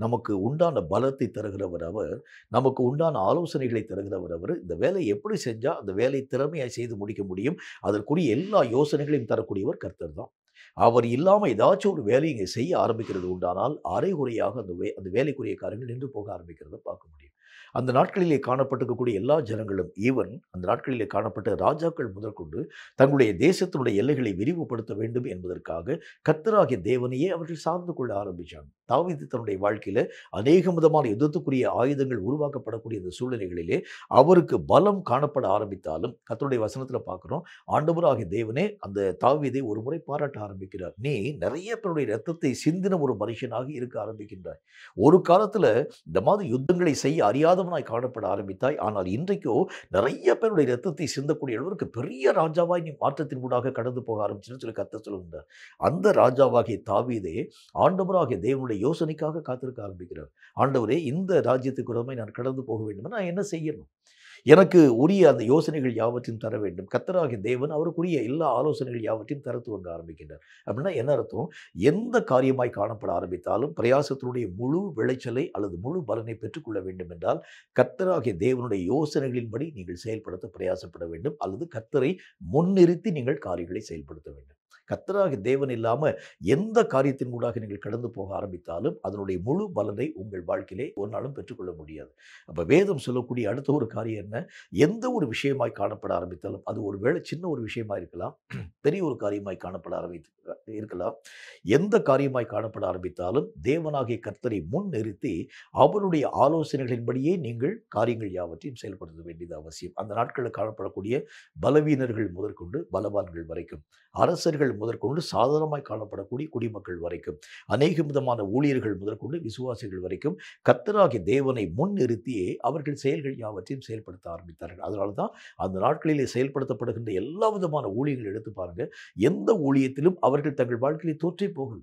நமக்கு உண்டான பலத்தை தருகிறவர் அவர், நமக்கு உண்டான ஆலோசனைகளை தருகிறவர் அவர். இந்த வேலையை எப்படி செஞ்சால் அந்த வேலையை திறமையாக செய்து முடிக்க முடியும், அதற்குரிய எல்லா யோசனைகளையும் தரக்கூடியவர் கர்த்தர் தான். அவர் இல்லாமல் ஏதாச்சும் ஒரு வேலையை இங்கே செய்ய ஆரம்பிக்கிறது உண்டானால் அரைகுறையாக அந்த வேலைக்குரிய காரியங்கள் நின்று போக ஆரம்பிக்கிறத பார்க்க முடியும். அந்த நாட்களிலே காணப்பட்டிருக்கக்கூடிய எல்லா ஜனங்களும், ஈவன் அந்த நாட்களிலே காணப்பட்ட ராஜாக்கள் முதற்கொண்டு தங்களுடைய தேசத்தினுடைய எல்லைகளை விரிவுபடுத்த வேண்டும் என்பதற்காக கர்த்தராகிய தேவனையே அவர்கள் சார்ந்து கொள்ள ஆரம்பித்தாங்க. தாவீது தன்னுடைய வாழ்க்கையில் அநேக விதமான யுத்தத்துக்குரிய ஆயுதங்கள் உருவாக்கப்படக்கூடிய இந்த சூழ்நிலைகளிலே அவருக்கு பலம் காணப்பட ஆரம்பித்தாலும் கர்த்தருடைய வசனத்தில் பார்க்குறோம், ஆண்டவராகிய தேவனே அந்த தாவீதை ஒரு முறை பாராட்ட ஆரம்பிக்கிறார். நீ நிறைய பேருடைய ரத்தத்தை சிந்தின ஒரு மனுஷனாக இருக்க ஆரம்பிக்கின்றாய். ஒரு காலத்தில் இந்த மாதிரி யுத்தங்களை செய்ய அறியாதவனாய் காணப்பட ஆரம்பித்தாய். ஆனால் இன்றைக்கோ நிறைய பேருடைய ரத்தத்தை சிந்தக்கூடிய அளவிற்கு பெரிய ராஜாவாய் நீ மாற்றத்தின் ஊடாக கடந்து போக ஆரம்பிச்சுன்னு சொல்லி கர்த்தர் சொல்லுகின்றார். அந்த ராஜாவாகிய தாவீதே ஆண்டவராகிய தேவனுடைய யோசனைக்காக காத்திருக்க ஆரம்பிக்கிறார். ஆண்டவரே, இந்த ராஜ்யத்துக்கு உடமை நான் கடந்து போக வேண்டும், நான் என்ன செய்யணும்? எனக்கு உரிய அந்த யோசனைகள் யாவற்றையும் தர வேண்டும். கர்த்தராகிய தேவன் அவருக்குரிய எல்லா ஆலோசனைகள் யாவற்றையும் தர துவங்க ஆரம்பிக்கின்றார். அப்படின்னா என்ன அர்த்தம்? எந்த காரியமாய் காணப்பட ஆரம்பித்தாலும் பிரயாசத்தினுடைய முழு விளைச்சலை அல்லது முழு பலனை பெற்றுக்கொள்ள வேண்டும் என்றால் கர்த்தராகிய தேவனுடைய யோசனைகளின்படி நீங்கள் செயல்படுத்த பிரயாசப்பட வேண்டும், அல்லது கர்த்தரை முன்னிறுத்தி நீங்கள் காரியங்களை செயல்படுத்த வேண்டும். கர்த்தராகிய தேவன் இல்லாமல் எந்த காரியத்தின் ஊடாக நீங்கள் கடந்து போக ஆரம்பித்தாலும் அதனுடைய முழு பலனை உங்கள் வாழ்க்கையிலே ஒரு நாளும் பெற்றுக்கொள்ள முடியாது. அப்போ வேதம் சொல்லக்கூடிய அடுத்த ஒரு காரியம் என்ன? எந்த ஒரு விஷயமாய் காணப்பட ஆரம்பித்தாலும் அது ஒரு வேளை சின்ன ஒரு விஷயமா இருக்கலாம், பெரிய ஒரு காரியமாய் காணப்பட இருக்கலாம். எந்த காரியமாய் காணப்பட ஆரம்பித்தாலும் தேவனாகிய கர்த்தரை முன் நிறுத்தி அவருடைய ஆலோசனைகளின்படியே நீங்கள் காரியங்கள் யாவற்றையும் செயல்படுத்த வேண்டியது அவசியம். அந்த நாட்களில் காணப்படக்கூடிய பலவீனர்கள் முதற்கொண்டு பலவான்கள் வரைக்கும், அரசர்கள் முதற்கொண்டு சாதாரணமாய் காணப்படக்கூடிய குடிமக்கள் வரைக்கும், அநேக விதமான ஊழியர்கள் முதற்கொண்டு விசுவாசிகள் வரைக்கும் கர்த்தராகிய தேவனை முன் நிறுத்தியே அவர்கள் செயல்கள் யாவற்றையும் செயல்படுத்த ஆரம்பித்தார்கள். அதனால தான் அந்த நாட்களிலே செயல்படுத்தப்படுகின்ற எல்லா விதமான ஊழியர்கள் எடுத்து பாருங்க, எந்த ஊழியத்திலும் அவர்கள் தங்கள் வாழ்க்கையை தோற்றே போகல.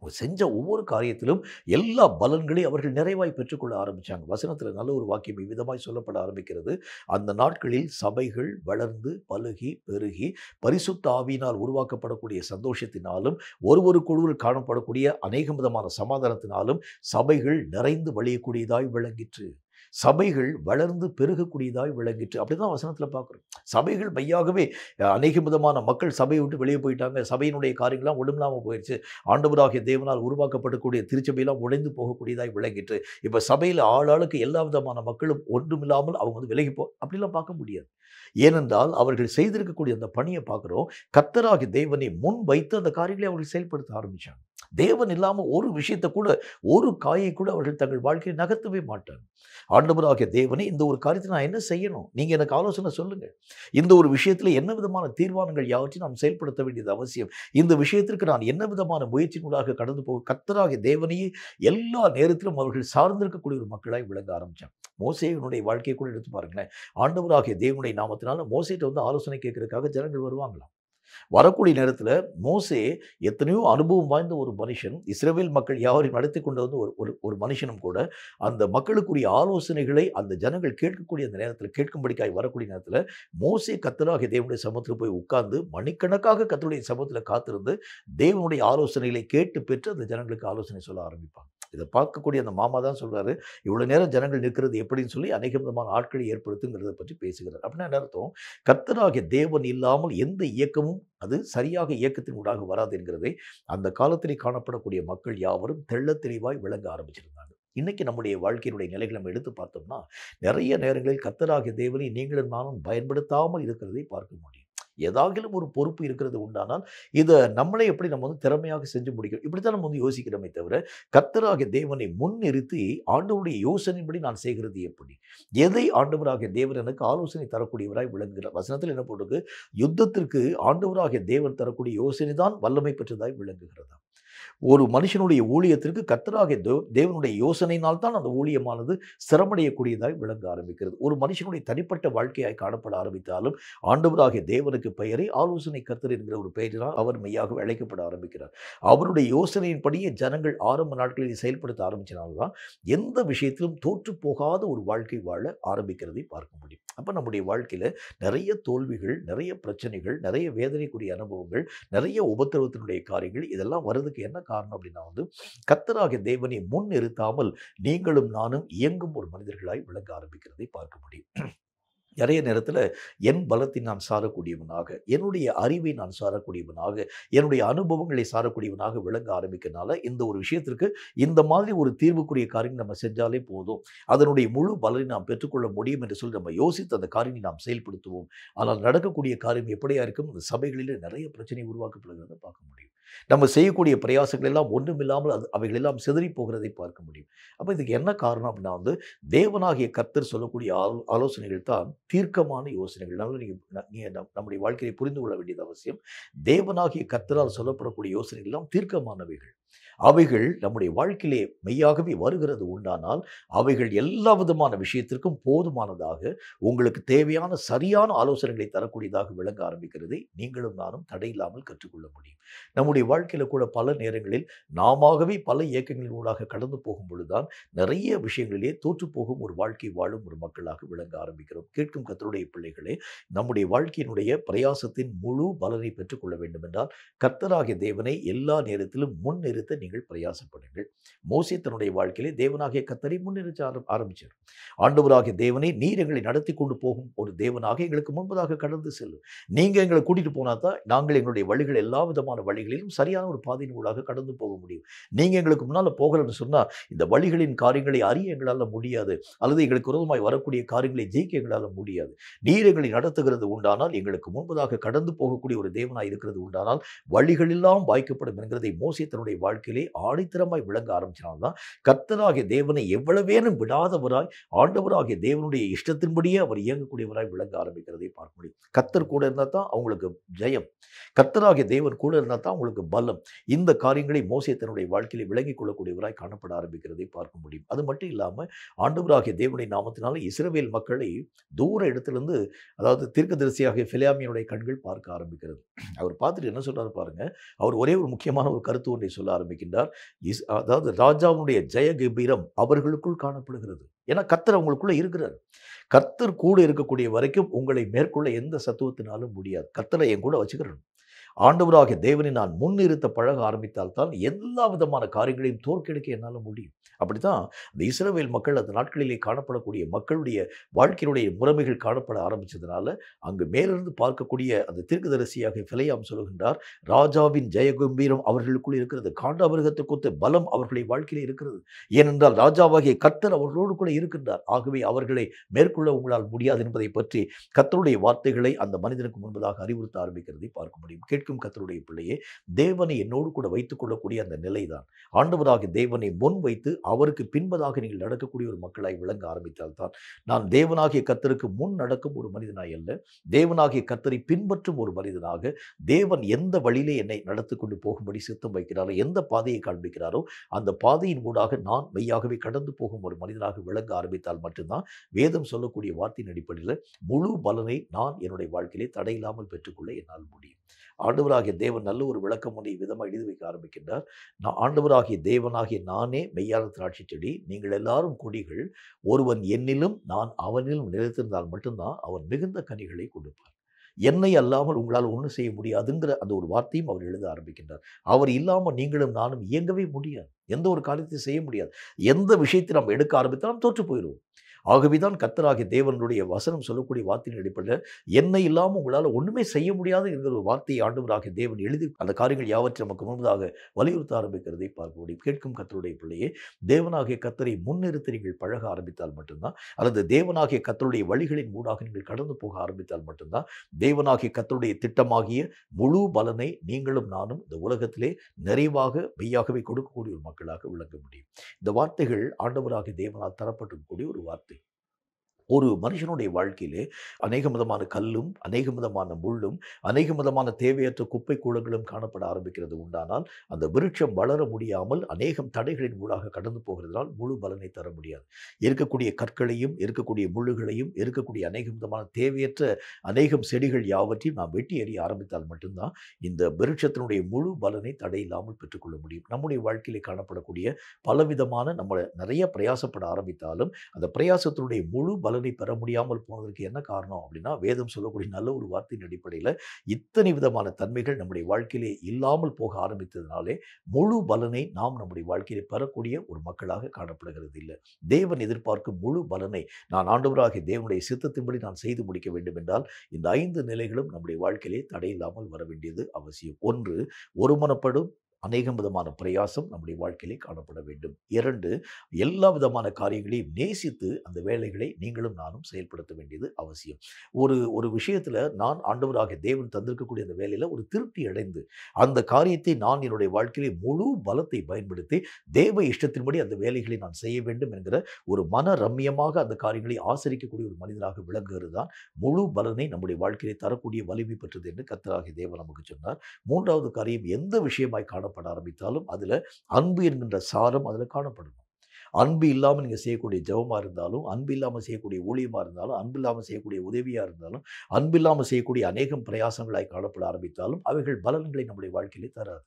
செஞ்ச ஒவ்வொரு காரியத்திலும் எல்லா பலன்களையும் அவர்கள் நிறைவாய் பெற்றுக்கொள்ள ஆரம்பித்தாங்க. வசனத்தில் நல்ல ஒரு வாக்கியம் இவ்விதமாய் சொல்லப்பட ஆரம்பிக்கிறது. அந்த நாட்களில் சபைகள் வளர்ந்து பலுகி பெருகி பரிசுத்த ஆவியினால் உருவாக்கப்படக்கூடிய சந்தோஷத்தினாலும் ஒருவருக்குள்ளுள் காணப்படக்கூடிய அநேக விதமான சமாதானத்தினாலும் சபைகள் நிறைந்து வழியக்கூடியதாய் விளங்கிற்று. சபைகள் வளர்ந்து பெருகக்கூடியதாய் விளங்கிற்று. அப்படிதான் வசனத்துல பார்க்கிறோம். சபைகள் மெய்யாகவே அநேக விதமான மக்கள் சபையை விட்டு வெளியே போயிட்டாங்க. சபையினுடைய காரியங்கள்லாம் ஒண்ணுமில்லாம போயிடுச்சு. ஆண்டவராகிய தேவனால் உருவாக்கப்படக்கூடிய திருச்சபையெல்லாம் உடைந்து போகக்கூடியதாய் விளங்கிற்று. இப்ப சபையில ஆளாளுக்கு எல்லா விதமான மக்களும் ஒன்றுமில்லாமல் அவங்க வந்து விலகி அப்படிலாம் பார்க்க முடியாது. ஏனென்றால் அவர்கள் செய்திருக்கக்கூடிய அந்த பணியை பார்க்கிறோம். கர்த்தராகிய தேவனை முன் வைத்து அந்த காரியங்களை அவர்கள் செயல்படுத்த ஆரம்பிச்சாங்க. தேவன் இல்லாம ஒரு விஷயத்தை கூட, ஒரு காயை கூட அவர்கள் தங்கள் வாழ்க்கையை நகர்த்தவே மாட்டாங்க. ஆண்டவராகிய தேவனே, இந்த ஒரு காரியத்தை நான் என்ன செய்யணும்? நீங்க எனக்கு ஆலோசனை சொல்லுங்க. இந்த ஒரு விஷயத்துல என்ன விதமான தீர்மானங்கள் யாவற்றையும் நாம் செயல்படுத்த வேண்டியது அவசியம். இந்த விஷயத்திற்கு நான் என்ன விதமான முயற்சியினூடாக கடந்து போக கர்த்தராகிய தேவனையே எல்லா நேரத்திலும் அவர்கள் சார்ந்திருக்கக்கூடிய ஒரு மக்களாய் விளங்க ஆரம்பிச்சாங்க. மோசேயினுடைய வாழ்க்கையை கூட எடுத்து பாருங்களேன். ஆண்டவராகிய தேவனுடைய நாமத்தினால மோசேட்ட வந்து ஆலோசனை கேட்கறதுக்காக ஜனங்கள் வருவாங்களாம். வரக்கூடிய நேரத்துல மோசே எத்தனையோ அனுபவம் வாய்ந்த ஒரு மனுஷன். இஸ்ரவேல் மக்கள் யாவரையும் நடத்தி கொண்டு வந்து ஒரு ஒரு ஒரு மனுஷனும் கூட அந்த மக்களுக்குரிய ஆலோசனைகளை அந்த ஜனங்கள் கேட்கக்கூடிய அந்த நேரத்துல, கேட்கும்படிக்காய் வரக்கூடிய நேரத்துல மோசே கர்த்தராகிய தேவனுடைய சமூகத்துல போய் உட்கார்ந்து மணிக்கணக்காக கர்த்தருடைய சமூகத்துல காத்திருந்து தேவனுடைய ஆலோசனைகளை கேட்டு பெற்று அந்த ஜனங்களுக்கு ஆலோசனை சொல்ல ஆரம்பிப்பாங்க. இதை பார்க்கக்கூடிய அந்த மாமா தான் சொல்றாரு, இவ்வளவு நேரம் ஜனங்கள் நிற்கிறது எப்படின்னு சொல்லி அநேக விதமான ஆட்களை ஏற்படுத்துங்கிறத பற்றி பேசுகிறார். அப்படின்னா என்ன அர்த்தம்? கர்த்தராகிய தேவன் இல்லாமல் எந்த இயக்கமும் அது சரியாக இயக்கத்தின் ஊடாக வராது என்கிறதை அந்த காலத்திலே காணப்படக்கூடிய மக்கள் யாவரும் தெள்ளத் தெளிவாய் விளங்க ஆரம்பிச்சிருந்தாங்க. இன்னைக்கு நம்முடைய வாழ்க்கையினுடைய நிலைகளை நம்ம எடுத்து பார்த்தோம்னா, நிறைய நேரங்களில் கர்த்தராகிய தேவனை நீங்களும் நானும் பயன்படுத்தாமல் இருக்கிறதை பார்க்க முடியும். ஏதாகிலும் ஒரு பொறுப்பு இருக்கிறது உண்டானால், இதை நம்மளே எப்படி நம்ம வந்து திறமையாக செஞ்சு முடிக்கணும், இப்படித்தான் நம்ம வந்து யோசிக்கிறோமே தவிர, கர்த்தராகிய தேவனை முன்னிறுத்தி ஆண்டவருடைய யோசனைப்படி நான் செய்கிறது எப்படி? எதை ஆண்டவராகிய தேவன் எனக்கு ஆலோசனை தரக்கூடியவராய் விளங்குகிறார்? வசனத்தில் என்ன போட்டிருக்கு? யுத்தத்திற்கு ஆண்டவராகிய தேவன் தரக்கூடிய யோசனை தான் வல்லமை பெற்றதாய் விளங்குகிறதா? ஒரு மனுஷனுடைய ஊழியத்திற்கு கர்த்தராகிய தேவனுடைய யோசனையினால் தான் அந்த ஊழியமானது சிரமடையக்கூடியதாய் விளங்க ஆரம்பிக்கிறது. ஒரு மனுஷனுடைய தனிப்பட்ட வாழ்க்கையாய் காணப்பட ஆரம்பித்தாலும் ஆண்டவராகிய தேவனுக்கு பெயரை ஆலோசனை கர்த்தர் என்கிற ஒரு பெயரினால் அவர் மெய்யாக அழைக்கப்பட ஆரம்பிக்கிறார். அவருடைய யோசனையின்படியே ஜனங்கள் ஆரம்ப நாட்களில் செயல்படுத்த ஆரம்பிச்சனால்தான் எந்த விஷயத்திலும் தோற்று போகாத ஒரு வாழ்க்கை வாழ ஆரம்பிக்கிறதை பார்க்க முடியும். அப்ப நம்முடைய வாழ்க்கையில நிறைய தோல்விகள், நிறைய பிரச்சனைகள், நிறைய வேதனைக்குரிய அனுபவங்கள், நிறைய உபத்திரவத்தினுடைய காரியங்கள், இதெல்லாம் வர்றதுக்கு என்ன காரணம் அப்படின்னா வந்து, கர்த்தராகிய தேவனை முன் நிறுத்தாமல் நீங்களும் நானும் இயங்கும் ஒரு மனிதர்களாய் விளங்க ஆரம்பிக்கிறதை பார்க்க முடியும். நிறைய நேரத்துல என் பலத்தை நான் சாரக்கூடியவனாக, என்னுடைய அறிவை நான் சாரக்கூடியவனாக, என்னுடைய அனுபவங்களை சாரக்கூடியவனாக விளங்க ஆரம்பிக்கிறனால இந்த ஒரு விஷயத்திற்கு இந்த மாதிரி ஒரு தீர்வுக்குரிய காரியம் நம்ம செஞ்சாலே போதும், அதனுடைய முழு பலனை நாம் பெற்றுக்கொள்ள முடியும் என்று சொல்லி நம்ம யோசித்து அந்த காரியங்களை நாம் செயல்படுத்துவோம். ஆனால் நடக்கக்கூடிய காரியம் எப்படியா இருக்கும்? இந்த சபைகளிலே நிறைய பிரச்சனை உருவாக்கப்படுகிறத பார்க்க முடியும். நம்ம செய்யக்கூடிய பிரயாசங்கள் எல்லாம் ஒன்றுமில்லாமல் அவைகள் எல்லாம் சிதறி போகிறதை பார்க்க முடியும். அப்ப இதுக்கு என்ன காரணம் அப்படின்னா வந்து, தேவனாகிய கர்த்தர் சொல்லக்கூடிய ஆலோசனைகள் தான் தீர்க்கமான யோசனைகள். அதனால நீங்க நம்முடைய வாழ்க்கையை புரிந்து கொள்ள வேண்டியது அவசியம். தேவனாகிய கர்த்தரால் சொல்லப்படக்கூடிய யோசனைகள் எல்லாம் தீர்க்கமானவைகள். அவைகள் நம்முடைய வாழ்க்கையிலே மெய்யாகவே வருகிறது உண்டானால், அவைகள் எல்லா விதமான விஷயத்திற்கும் போதுமானதாக, உங்களுக்கு தேவையான சரியான ஆலோசனைகளை தரக்கூடியதாக விளங்க ஆரம்பிக்கிறதை நீங்களும் நானும் தடையில்லாமல் கற்றுக்கொள்ள முடியும். நம்முடைய வாழ்க்கையில கூட பல நேரங்களில் நாமாகவே பல இயக்கங்களின் ஊடாக கடந்து போகும் பொழுதுதான் நிறைய விஷயங்களிலே தோற்று போகும் ஒரு வாழ்க்கை வாழும் ஒரு மக்களாக விளங்க ஆரம்பிக்கிறோம். கேட்கும் கர்த்தருடைய பிள்ளைகளே, நம்முடைய வாழ்க்கையினுடைய பிரயாசத்தின் முழு பலனை பெற்றுக்கொள்ள வேண்டும் என்றால் கர்த்தராகிய தேவனை எல்லா நேரத்திலும் முன்னிறுத்த நீங்கள் பிரயாசப்படுங்கள். மோசே தன்னுடைய வாழ்க்கையிலே தேவனாகிய கர்த்தரை முன்னிறுத்த ஆரம்பிச்சார். ஆண்டவராகிய தேவனை, நீர் எங்களை நடத்தி கொண்டு போகும் ஒரு தேவனாக எங்களுக்கு முன்பதாக கடந்து செல்லும். நீங்க எங்களை கூட்டிட்டு போனா தான் நாங்கள் எங்களுடைய வழிகள் எல்லா விதமான வழிகளிலும் சரியான ஒரு பாதையின் ஊடாக கடந்து போக முடியும். நீங்க எங்களுக்கு முன்னால போகலன்னு சொன்னா இந்த வழிகளின் காரியங்களை அறிய எங்களால முடியாது, அல்லது எங்களுக்கு விரோதமாய் வரக்கூடிய காரியங்களை ஜெயிக்க எங்களால முடியாது. நீர் எங்களை நடத்துகிறது உண்டானால், எங்களுக்கு முன்பதாக கடந்து போகக்கூடிய ஒரு தேவனாய் இருக்கிறது உண்டானால் வழிகளெல்லாம் வாய்க்கப்படும் என்கிறதை மோசே தன்னுடைய வாழ்க்கையிலே ஆணித்தரமாய் விளங்க ஆரம்பிச்சனால்தான் கர்த்தராகிய தேவனை எவ்வளவேனும் விடாதவராய், ஆண்டவராகிய தேவனுடைய இஷ்டத்தின்படியே அவர் இயங்கக்கூடியவராய் விளங்க ஆரம்பிக்கிறதை பார்க்க முடியும். கர்த்தர் கூட இருந்தா தான் அவங்களுக்கு ஜெயம். கர்த்தராகிய தேவன் கூட இருந்தா தான் அவங்களுக்கு பலம். இந்த காரியங்களை மோசே தன்னுடைய வாழ்க்கையிலே விளங்கிக் கொள்ளக்கூடியவராய் காணப்பட ஆரம்பிக்கிறதை பார்க்க முடியும். அது மட்டும் இல்லாம ஆண்டவராகிய தேவனுடைய நாமத்தினால இஸ்ரவேல் மக்களை தூர இடத்திலிருந்து, அதாவது தீர்க்கதரிசியாகிய பிலேயாமினுடைய கண்கள் பார்க்க ஆரம்பிக்கிறது. அவர் பார்த்துட்டு என்ன சொல்றாரு பாருங்க. அவர் ஒரே ஒரு முக்கியமான ஒரு கருத்து ஒன்றை சொல்ல ஆரம்பிக்கின்றார். அதாவது ராஜாவுடைய ஜெய கம்பீரம் அவர்களுக்குள் காணப்படுகிறது. ஏன்னா கர்த்தர் அவங்களுக்குள்ள இருக்கிறார். கர்த்தர் கூட இருக்கக்கூடிய வரைக்கும் உங்களை மேற்கொள்ள எந்த சத்துவத்தினாலும் முடியாது. கர்த்தரை என் கூட வச்சுக்கிறேன். ஆண்டவராகிய தேவனை நான் முன்னிறுத்த பழக ஆரம்பித்தால் தான் எல்லா விதமான காரியங்களையும் தோற்கடிக்க என்னால் முடியும். அப்படித்தான் இந்த இஸ்ரவேல் மக்கள் அந்த நாட்களிலே காணப்படக்கூடிய மக்களுடைய வாழ்க்கையினுடைய முறைமைகள் காணப்பட ஆரம்பிச்சதுனால, அங்கு மேலிருந்து பார்க்கக்கூடிய அந்த தீர்க்கதரிசியாக பிலேயாம் சொல்லுகின்றார், ராஜாவின் ஜெயகம்பீரம் அவர்களுக்குள் இருக்கிறது, காண்டாமிருகத்துக்கொத்த பலம் அவர்களுடைய வாழ்க்கையிலே இருக்கிறது. ஏனென்றால் ராஜாவாகிய கர்த்தர் அவர்களோடு கூட இருக்கின்றார். ஆகவே அவர்களை மேற்கொள்ள உங்களால் முடியாது என்பதை பற்றி கர்த்தருடைய வார்த்தைகளை அந்த மனிதனுக்கு முன்பதாக அறிவுறுத்த ஆரம்பிக்கிறதை பார்க்க முடியும். கேட்கும் கர்த்தருடைய பிள்ளையே, தேவனை என்னோடு கூட வைத்துக் கொள்ளக்கூடிய அந்த நிலைதான். ஆண்டவராகிய தேவனை முன் வைத்து அவருக்கு பின்பதாக நீங்கள் நடக்கக்கூடிய ஒரு மக்களாய் விளங்க ஆரம்பித்தால்தான், நான் தேவனாகிய கர்த்தருக்கு முன் நடக்கும் ஒரு மனிதனாய் அல்ல, தேவனாகிய கர்த்தரை பின்பற்றும் ஒரு மனிதனாக, தேவன் எந்த வழியிலே என்னை நடத்தி கொண்டு போகும்படி சித்தம் வைக்கிறாரோ, எந்த பாதையை காண்பிக்கிறாரோ அந்த பாதையின் ஊடாக நான் மெய்யாகவே கடந்து போகும் ஒரு மனிதனாக விளங்க ஆரம்பித்தால் மட்டும்தான் வேதம் சொல்லக்கூடிய வார்த்தையின் அடிப்படையில் முழு பலனை நான் என்னுடைய வாழ்க்கையிலே தடையில்லாமல் பெற்றுக்கொள்ள என்னால் முடியும். ஆண்டவராகிய தேவன் நல்ல ஒரு விளக்கம் ஒன்றை விதமாக எழுதி வைக்க ஆரம்பிக்கின்றார். நான் ஆண்டவராகிய தேவனாகிய நானே மெய்யான திராட்சை செடி, நீங்கள் எல்லாரும் கொடிகள், ஒருவன் என்னிலும் நான் அவனிலும் நிலைத்திருந்தால் மட்டும்தான் அவன் மிகுந்த கனிகளை கொடுப்பார். என்னை அல்லாமல் உங்களால் ஒன்றும் செய்ய முடியாதுங்கிற அந்த ஒரு வார்த்தையும் அவர் எழுத ஆரம்பிக்கின்றார். அவர் இல்லாமல் நீங்களும் நானும் இயங்கவே முடியாது. எந்த ஒரு காரியத்தையும் செய்ய முடியாது. எந்த விஷயத்தை நம்ம எடுக்க ஆரம்பித்தாலும் தோற்று போயிடுவோம். ஆகவேதான் கர்த்தராகிய தேவனுடைய வசனம் சொல்லக்கூடிய வார்த்தையின் அடிப்படையில், என்னை இல்லாமல் உங்களால் ஒன்றுமே செய்ய முடியாது என்கிற ஒரு வார்த்தையை ஆண்டவராகிய தேவன் எழுதி அந்த காரியங்கள் யாவற்றை நமக்கு முன்பதாக வலியுறுத்த ஆரம்பிக்கிறதை பார்க்க முடியும். கேட்கும் கர்த்தருடைய பிள்ளையே, தேவனாகிய கர்த்தரை முன்னிறுத்தி நீங்கள் பழக ஆரம்பித்தால் மட்டும்தான், அல்லது தேவனாகிய கர்த்தருடைய வழிகளின் ஊடாக நீங்கள் கடந்து போக ஆரம்பித்தால் மட்டும்தான், தேவனாகிய கர்த்தருடைய திட்டமாகிய முழு பலனை நீங்களும் நானும் இந்த உலகத்திலே நிறைவாக மெய்யாகவே கொடுக்கக்கூடிய ஒரு மக்களாக விளங்க முடியும். இந்த வார்த்தைகள் ஆண்டவராகிய தேவனால் தரப்பட்டிருக்கக்கூடிய ஒரு வார்த்தை. ஒரு மனுஷனுடைய வாழ்க்கையிலே அநேகம் விதமான கல்லும், அநேகம் விதமான முள்ளும், அநேகம் விதமான தேவையற்ற குப்பை கூளங்களும் காணப்பட ஆரம்பிக்கிறது உண்டானால், அந்த விருட்சம் வளர முடியாமல் அநேகம் தடைகளின் ஊடாக கடந்து போகிறதுனால் முழு பலனை தர முடியாது. இருக்கக்கூடிய கற்களையும், இருக்கக்கூடிய முள்ளுகளையும், இருக்கக்கூடிய அநேகம் விதமான தேவையற்ற அநேகம் செடிகள் யாவற்றையும் நாம் வெட்டி எறிய ஆரம்பித்தால் மட்டும்தான் இந்த விருட்சத்தினுடைய முழு பலனை தடையில்லாமல் பெற்றுக்கொள்ள முடியும். நம்முடைய வாழ்க்கையிலே காணப்படக்கூடிய பலவிதமான நம்ம நிறைய பிரயாசப்பட ஆரம்பித்தாலும், அந்த பிரயாசத்தினுடைய முழு பலனை பெற முடியாமல் போனதற்கு என்ன காரணம் அப்படின்னா, வேதம் சொல்லக்கூடிய நல்ல ஒரு வார்த்தையின் அடிப்படையில் இத்தனை விதமான தன்மைகள் நம்முடைய வாழ்க்கையிலே இல்லாமல் போக ஆரம்பித்ததினாலே முழு பலனை நாம் நம்முடைய வாழ்க்கையிலே பெறக்கூடிய ஒரு மக்களாக காணப்படுகிறது இல்லை. தேவன் எதிர்பார்க்கும் முழு பலனை நான் ஆண்டவராகிய தேவனுடைய சித்தத்தின்படி நான் செய்து முடிக்க வேண்டும் என்றால், இந்த 5 நிலைகளும் நம்முடைய வாழ்க்கையிலே தடையில்லாமல் வர வேண்டியது அவசியம். 1, ஒருமனப்படும் அநேகம் விதமான பிரயாசம் நம்முடைய வாழ்க்கையிலே காணப்பட வேண்டும். 2, எல்லா விதமான காரியங்களையும் நேசித்து அந்த வேலைகளை நீங்களும் நானும் செயல்படுத்த வேண்டியது அவசியம். ஒரு விஷயத்தில் நான் ஆண்டவராகிய தேவன் தந்திருக்கக்கூடிய அந்த வேலையில் ஒரு திருப்தி அடைந்து அந்த காரியத்தை நான் என்னுடைய வாழ்க்கையிலே முழு பலத்தை பயன்படுத்தி தேவ இஷ்டத்தின்படி அந்த வேலைகளை நான் செய்ய வேண்டும் என்கிற ஒரு மன ரம்மியமாக அந்த காரியங்களை ஆசரிக்கக்கூடிய ஒரு மனிதனாக விளங்குகிறது தான் முழு பலனை நம்முடைய வாழ்க்கையிலே தரக்கூடிய வலிமை பெற்றது என்று கர்த்தராகிய தேவன் நமக்கு சொன்னார். 3வது காரியம், எந்த விஷயமாய் காணப்பட ஆரம்பித்தாலும் அதில் அன்பு என்கின்ற சாரம் அதில் காணப்படும். அன்பு இல்லாமல் நீங்கள் செய்யக்கூடிய ஜெபமாக இருந்தாலும், அன்பு இல்லாமல் செய்யக்கூடிய ஊழியமாக இருந்தாலும், அன்பு இல்லாமல் செய்யக்கூடிய உதவியாக இருந்தாலும், அன்பு இல்லாமல் செய்யக்கூடிய அநேகம் பிரயாசங்களாய் காணப்பட ஆரம்பித்தாலும் அவைகள் பலன்களை நம்முடைய வாழ்க்கையிலே தராது.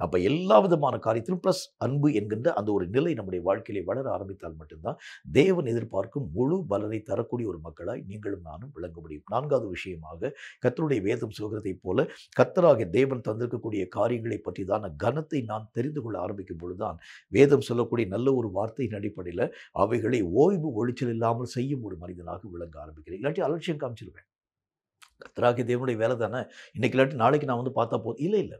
அப்போ எல்லா விதமான காரியத்திலும் ப்ளஸ் அன்பு என்கின்ற அந்த ஒரு நிலை நம்முடைய வாழ்க்கையிலே வளர ஆரம்பித்தால் மட்டும்தான் தேவன் எதிர்பார்க்கும் முழு பலனை தரக்கூடிய ஒரு மக்களாய் நீங்களும் நானும் விளங்க முடியும். 4வது விஷயமாக, கர்த்தருடைய வேதம் சொல்கிறதைப் போல கர்த்தராகிய தேவன் தந்திருக்கக்கூடிய காரியங்களை பற்றிதான கனத்தை நான் தெரிந்து கொள்ள ஆரம்பிக்கும் பொழுதுதான் வேதம் சொல்லக்கூடிய நல்ல ஒரு வார்த்தை அடிப்படையில் அவைகளை ஓய்வு ஒளிச்சல் இல்லாமல் செய்யும் ஒரு மனிதனாக விளங்க ஆரம்பிக்கிறேன். இல்லாட்டி அலட்சியம் காமிச்சிருவேன். கர்த்தராகிய தேவனுடைய வேலை தானே, இன்னைக்கு இல்லாட்டி நாளைக்கு நான் வந்து பார்த்தா போதும். இல்லை.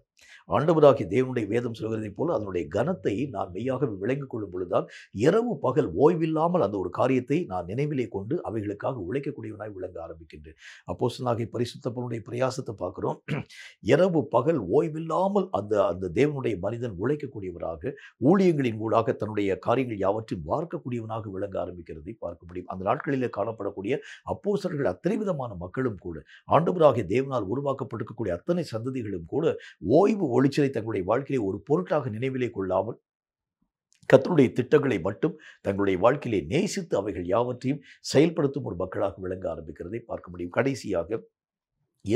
ஆண்டவராகிய தேவனுடைய வேதம் சொல்கிறதைப் போல அதனுடைய கனத்தை நான் மெய்யாக விளங்கிக் கொள்ளும் பொழுதுதான் இரவு பகல் ஓய்வில்லாமல் அந்த ஒரு காரியத்தை நான் நினைவிலே கொண்டு அவைகளுக்காக உழைக்கக்கூடியவனாய் விளங்க ஆரம்பிக்கின்றேன். அப்போஸ்தலனாகிய பரிசுத்த பவுலுடைய பிரயாசத்தை பார்க்கிறோம். இரவு பகல் ஓய்வில்லாமல் அந்த தேவனுடைய மனிதன் உழைக்கக்கூடியவராக, ஊழியங்களின் ஊடாக தன்னுடைய காரியங்கள் யாவற்றையும் பார்க்கக்கூடியவனாக விளங்க ஆரம்பிக்கிறதை பார்க்க முடியும். அந்த நாட்களிலே காணப்படக்கூடிய அப்போஸ்தலர்கள் அத்தனை விதமான மக்களும் கூட, ஆண்டவராகிய தேவனால் உருவாக்கப்பட்டிருக்கக்கூடிய அத்தனை சந்ததிகளும் கூட ஓய்வு ஒளிச்சலை தங்களுடைய வாழ்க்கையை ஒரு பொருட்டாக நினைவிலே கொள்ளாமல் கர்த்தருடைய திட்டங்களை மட்டும் தங்களுடைய வாழ்க்கையிலே நேசித்து அவைகள் யாவற்றையும் செயல்படுத்தும் ஒரு மக்களாக விளங்க ஆரம்பிக்கிறதை பார்க்க முடியும். கடைசியாக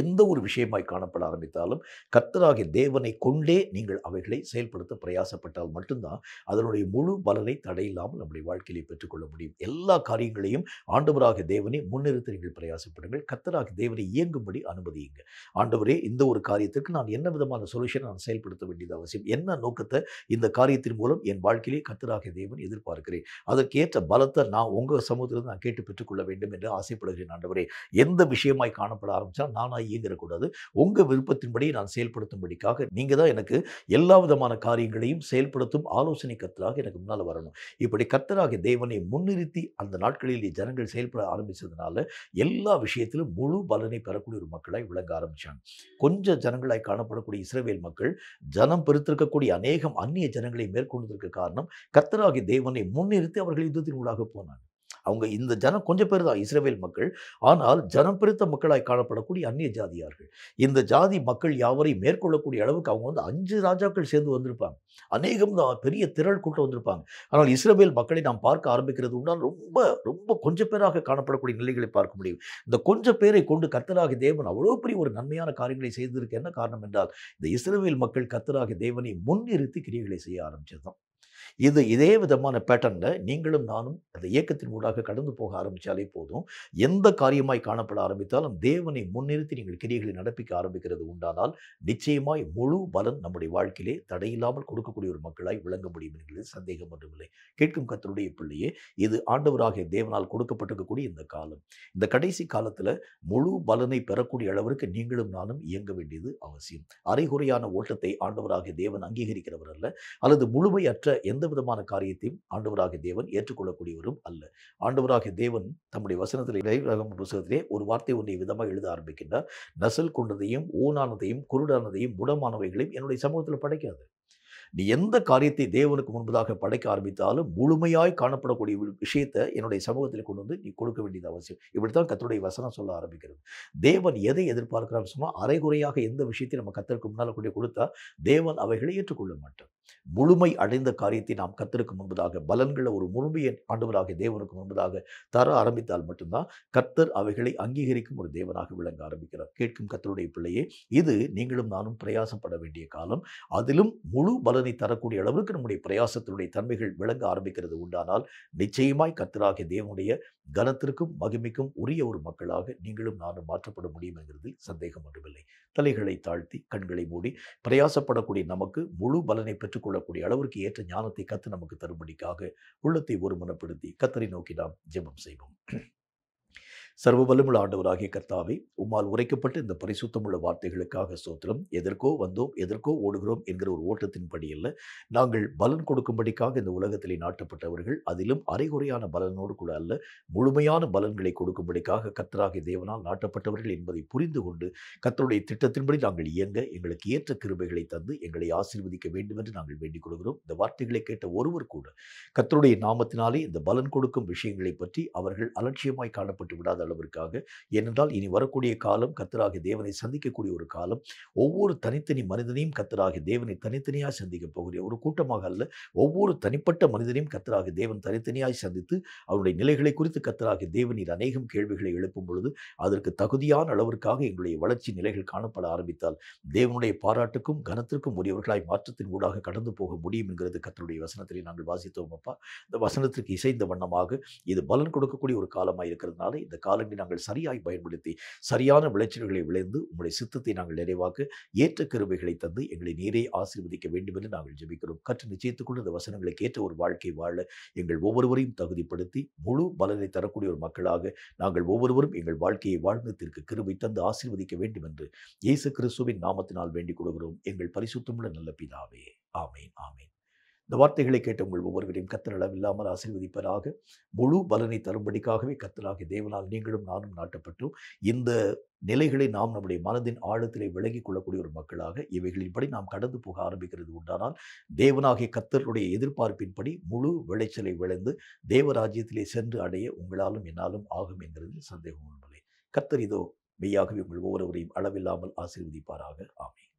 எந்த ஒரு விஷயமாய் காணப்பட ஆரம்பித்தாலும் கர்த்தராகிய தேவனை கொண்டே நீங்கள் அவைகளை செயல்படுத்த பிரயாசப்பட்டால் மட்டும்தான் அதனுடைய முழு பலனை தடையில்லாமல் நம்முடைய வாழ்க்கையிலே பெற்றுக்கொள்ள முடியும். எல்லா காரியங்களையும் ஆண்டவராகிய தேவனை முன்னிறுத்தி நீங்கள் பிரயாசப்படுங்கள். கர்த்தராகிய தேவனை இயங்கும்படி அனுமதியுங்க. ஆண்டவரே, இந்த ஒரு காரியத்திற்கு நான் என்ன விதமான சொல்யூஷன் நான் செயல்படுத்த வேண்டியது அவசியம், என்ன நோக்கத்தை இந்த காரியத்தின் மூலம் என் வாழ்க்கையிலே கர்த்தராகிய தேவன் எதிர்பார்க்கிறேன், அதற்கேற்ற பலத்தை நான் உங்கள் சமூகத்திலிருந்து நான் கேட்டு பெற்றுக்கொள்ள வேண்டும் என்று ஆசைப்படுகிறேன். ஆண்டவரே, எந்த விஷயமாய் காணப்பட ஆரம்பித்தா நான் இயங்கிடக்கூடாது, உங்கள் விருப்பத்தின்படி நான் செயல்படுத்தும்படிக்காக நீங்கள் தான் எனக்கு எல்லா விதமான காரியங்களையும் செயல்படுத்தும் ஆலோசனை கர்த்தராக எனக்கு முன்னால் வரணும். இப்படி கர்த்தராகிய தேவனை முன்னிறுத்தி அந்த நாட்களில் ஜனங்கள் செயல்பட ஆரம்பித்ததுனால எல்லா விஷயத்திலும் முழு பலனை பெறக்கூடிய ஒரு மக்களாய் விளங்க ஆரம்பித்தாங்க. கொஞ்சம் ஜனங்களாய் காணப்படக்கூடிய இஸ்ரவேல் மக்கள் ஜனம் பெருத்திருக்கக்கூடிய அநேகம் அந்நிய ஜனங்களை மேற்கொண்டதற்கு காரணம் கர்த்தராகிய தேவனை முன்னிறுத்தி அவர்கள் யுத்தத்தின் ஊடாக போனாங்க. அவங்க இந்த ஜனம் கொஞ்சம் பேர் தான் இஸ்ரவேல் மக்கள். ஆனால் ஜனம் பெருத்த மக்களாய் காணப்படக்கூடிய அந்நிய ஜாதியார்கள். இந்த ஜாதி மக்கள் யாவரையும் மேற்கொள்ளக்கூடிய அளவுக்கு அவங்க 5 ராஜாக்கள் சேர்ந்து வந்திருப்பாங்க. அநேகம் தான் பெரிய திரள் கூட்டம் வந்திருப்பாங்க. ஆனால் இஸ்ரவேல் மக்களை நாம் பார்க்க ஆரம்பிக்கிறது உண்டால் ரொம்ப ரொம்ப கொஞ்சம் பேராக காணப்படக்கூடிய நிலைகளை பார்க்க முடியும். இந்த கொஞ்சம் பேரை கொண்டு கர்த்தராகிய தேவன் அவ்வளோ பெரிய ஒரு நன்மையான காரியங்களை செய்ததற்கு என்ன காரணம் என்றால், இந்த இஸ்ரவேல் மக்கள் கர்த்தராகிய தேவனை முன்னிறுத்தி கிரியைகளை செய்ய ஆரம்பிச்சது தான். இதே விதமான பேட்டர்னில் நீங்களும் நானும் அந்த இயக்கத்தின் ஊடாக கடந்து போக ஆரம்பித்தாலே போதும். எந்த காரியமாய் காணப்பட ஆரம்பித்தாலும் தேவனை முன்னிறுத்தி நீங்கள் கிரியைகளை நடப்பிக்க ஆரம்பிக்கிறது உண்டானால் நிச்சயமாய் முழு பலன் நம்முடைய வாழ்க்கையிலே தடையில்லாமல் கொடுக்கக்கூடிய ஒரு மக்களாய் விளங்க முடியும் என்கிறது சந்தேகம் ஒன்றுமில்லை. கேட்கும் கர்த்தருடைய பிள்ளையே, இது ஆண்டவராகிய தேவனால் கொடுக்கப்பட்டிருக்கக்கூடிய இந்த காலம். இந்த கடைசி காலத்தில் முழு பலனை பெறக்கூடிய அளவிற்கு நீங்களும் நானும் இயங்க வேண்டியது அவசியம். அரைகுறையான ஓட்டத்தை ஆண்டவராகிய தேவன் அங்கீகரிக்கிறவர் அல்ல, அல்லது முழுமையற்ற எந்த விதமான காரியத்தையும் ஆண்டவராகிய தேவன் ஏற்றுக்கொள்ளக்கூடியவரும் அல்ல. ஆண்டவராகிய தேவன் தம்முடைய வசனத்திலே புத்தகத்திலே ஒரு வார்த்தை ஒன்றை விதமாக எழுத ஆரம்பிக்கின்றார். நசல் கொண்டதையும் ஊனானதையும் குருடானதையும் முடமானவைகளையும் என்னுடைய சமூகத்தில் படைக்காது. நீ எந்த காரியத்தை தேவனுக்கு முன்பதாக படைக்க ஆரம்பித்தாலும் முழுமையாய் காணப்படக்கூடிய விஷயத்தை என்னுடைய சமூகத்தில் கொண்டு வந்து நீ கொடுக்க வேண்டியது அவசியம். இப்படித்தான் கர்த்தருடைய வசனம் சொல்ல ஆரம்பிக்கிறது. தேவன் எதை எதிர்பார்க்கிறான்னு சொன்னால், அரைகுறையாக எந்த விஷயத்தை நம்ம கர்த்தருக்கு முன்னால் கொண்டு கொடுத்தா தேவன் அவைகளை ஏற்றுக்கொள்ள மாட்டார். முழுமை அடைந்த காரியத்தை நாம் கர்த்தருக்கு முன்பதாக பலன்களை ஒரு முழுமையை ஆண்டவராகிய தேவனுக்கு முன்பதாக தர ஆரம்பித்தால் மட்டும்தான் கர்த்தர் அவைகளை அங்கீகரிக்கும் ஒரு தேவனாக விளங்க ஆரம்பிக்கிறார். கேட்கும் கர்த்தருடைய பிள்ளையே, இது நீங்களும் நானும் பிரயாசப்பட வேண்டிய காலம். அதிலும் முழு பலனை தரக்கூடிய அளவுக்கு நம்முடைய பிரயாசத்தினுடைய தன்மைகள் விளங்க ஆரம்பிக்கிறது உண்டானால் நிச்சயமாய் கர்த்தராகிய தேவனுடைய கனத்திற்கும் மகிமைக்கும் உரிய ஒரு மக்களாக நீங்களும் நானும் மாற்றப்பட முடியும் என்கிறது சந்தேகம் ஒன்றுமில்லை. தலைகளை தாழ்த்தி கண்களை மூடி பிரயாசப்படக்கூடிய நமக்கு முழு பலனை பெற்றுக்கொள்ளக்கூடிய அளவிற்கு ஏற்ற ஞானத்தை கர்த்தர் நமக்கு தரும்படிக்காக உள்ளத்தை ஒருமனப்படுத்தி கர்த்தரை நோக்கி நாம் ஜெபம் செய்வோம். சர்வ வல்லமையுள்ள ஆண்டவராகிய கர்த்தாவே, உம்மால் உரைக்கப்பட்ட இந்த பரிசுத்தமுள்ள வார்த்தைகளுக்காக ஸ்தோத்திரம். எதற்கோ வந்தோம், எதற்கோ ஓடுகிறோம் என்கிற ஒரு ஓட்டத்தின்படி அல்ல, நாங்கள் பலன் கொடுக்கும்படிக்காக இந்த உலகத்திலே நாட்டப்பட்டவர்கள். அதிலும் அரைகுறையான பலனோடு கூட அல்ல, முழுமையான பலன்களை கொடுக்கும்படிக்காக கர்த்தராகிய தேவனால் நாட்டப்பட்டவர்கள் என்பதை புரிந்து கொண்டு கர்த்தருடைய திட்டத்தின்படி நாங்கள் இயங்க எங்களுக்கு ஏற்ற கிருபைகளை தந்து எங்களை ஆசீர்வதிக்க வேண்டும் என்று நாங்கள் வேண்டிக் கொள்கிறோம். இந்த வார்த்தைகளை கேட்ட ஒருவர் கூட கர்த்தருடைய நாமத்தினாலே இந்த பலன் கொடுக்கும் விஷயங்களை பற்றி அவர்கள் அலட்சியமாய் காணப்பட்டு விடாத அளவிற்காக. ஏனென்றால் இனி வரக்கூடிய காலம் கர்த்தராகிய தேவனை சந்திக்கக்கூடிய ஒரு காலம். ஒவ்வொரு தனித்தனி மனிதனையும் கர்த்தராகிய தேவனை தனித்தனியாக சந்திக்க போகிற ஒரு கூட்டமாக அல்ல, ஒவ்வொரு தனிப்பட்ட மனிதனையும் கர்த்தராகிய தேவன் தனித்தனியாய் சந்தித்து அவருடைய நிலைகளை குறித்து கர்த்தராகிய தேவன் அநேகம் கேள்விகளை எழுப்பும் பொழுது அதற்கு தகுதியான அளவிற்காக எங்களுடைய வளர்ச்சி நிலைகள் காணப்பட ஆரம்பித்தால் தேவனுடைய பாராட்டுக்கும் கனத்திற்கும் உரியவர்களாய் மாற்றத்தின் ஊடாக கடந்து போக முடியும் என்கிறது கர்த்தருடைய வசனத்திலே நாங்கள் வாசித்தோம். அப்பா, இந்த வசனத்திற்கு இசைந்த வண்ணமாக இது பலன் கொடுக்கக்கூடிய ஒரு காலமாக இருக்கிறதுனால இந்த காலங்களை நாங்கள் சரியாய் பயன்படுத்தி சரியான விளைச்சல்களை விளைந்து உங்களுடைய சித்தத்தை நாங்கள் நிறைவாக்க ஏற்ற கிருபைகளை தந்து எங்களை நீரே ஆசீர்வதிக்க வேண்டும் என்று நாங்கள் ஜெபிக்கிறோம். கற்று நிச்சயித்துக்கொண்டு இந்த வசனங்களுக்கு ஏற்ற ஒரு வாழ்க்கை வாழ எங்கள் ஒவ்வொருவரையும் தகுதிப்படுத்தி முழு பலனை தரக்கூடிய ஒரு மக்களாக நாங்கள் ஒவ்வொருவரும் எங்கள் வாழ்க்கையை வாழ்ந்ததற்கு கிருபை தந்து ஆசீர்வதிக்க வேண்டும் என்று இயேசு கிறிஸ்துவின் நாமத்தினால் வேண்டிக் கொள்கிறோம் எங்கள் பரிசுத்தமுள்ள நல்ல பிதாவே. ஆமேன், ஆமேன். இந்த வார்த்தைகளை கேட்ட உங்கள் ஒவ்வொருவரையும் கர்த்தர் அளவில்லாமல் ஆசீர்வதிப்பதாக. முழு பலனை தரும்படிக்காகவே கர்த்தராகிய தேவனால் நீங்களும் நானும் நாட்டப்பட்டோம். இந்த நிலைகளை நாம் நம்முடைய மனதின் ஆழத்திலே விலகிக் கொள்ளக்கூடிய ஒரு மக்களாக இவைகளின்படி நாம் கடந்து போக ஆரம்பிக்கிறது உண்டானால் தேவனாகிய கர்த்தருடைய எதிர்பார்ப்பின்படி முழு விளைச்சலை விளைந்து தேவராஜ்யத்திலே சென்று அடைய உங்களாலும் என்னாலும் ஆகும் என்கிறது சந்தேகம் ஒன்றுமில்லை. கர்த்தர் இதோ மெய்யாகவே உங்கள் ஒவ்வொருவரையும் அளவில்லாமல் ஆசீர்வதிப்பாராக. ஆமென்.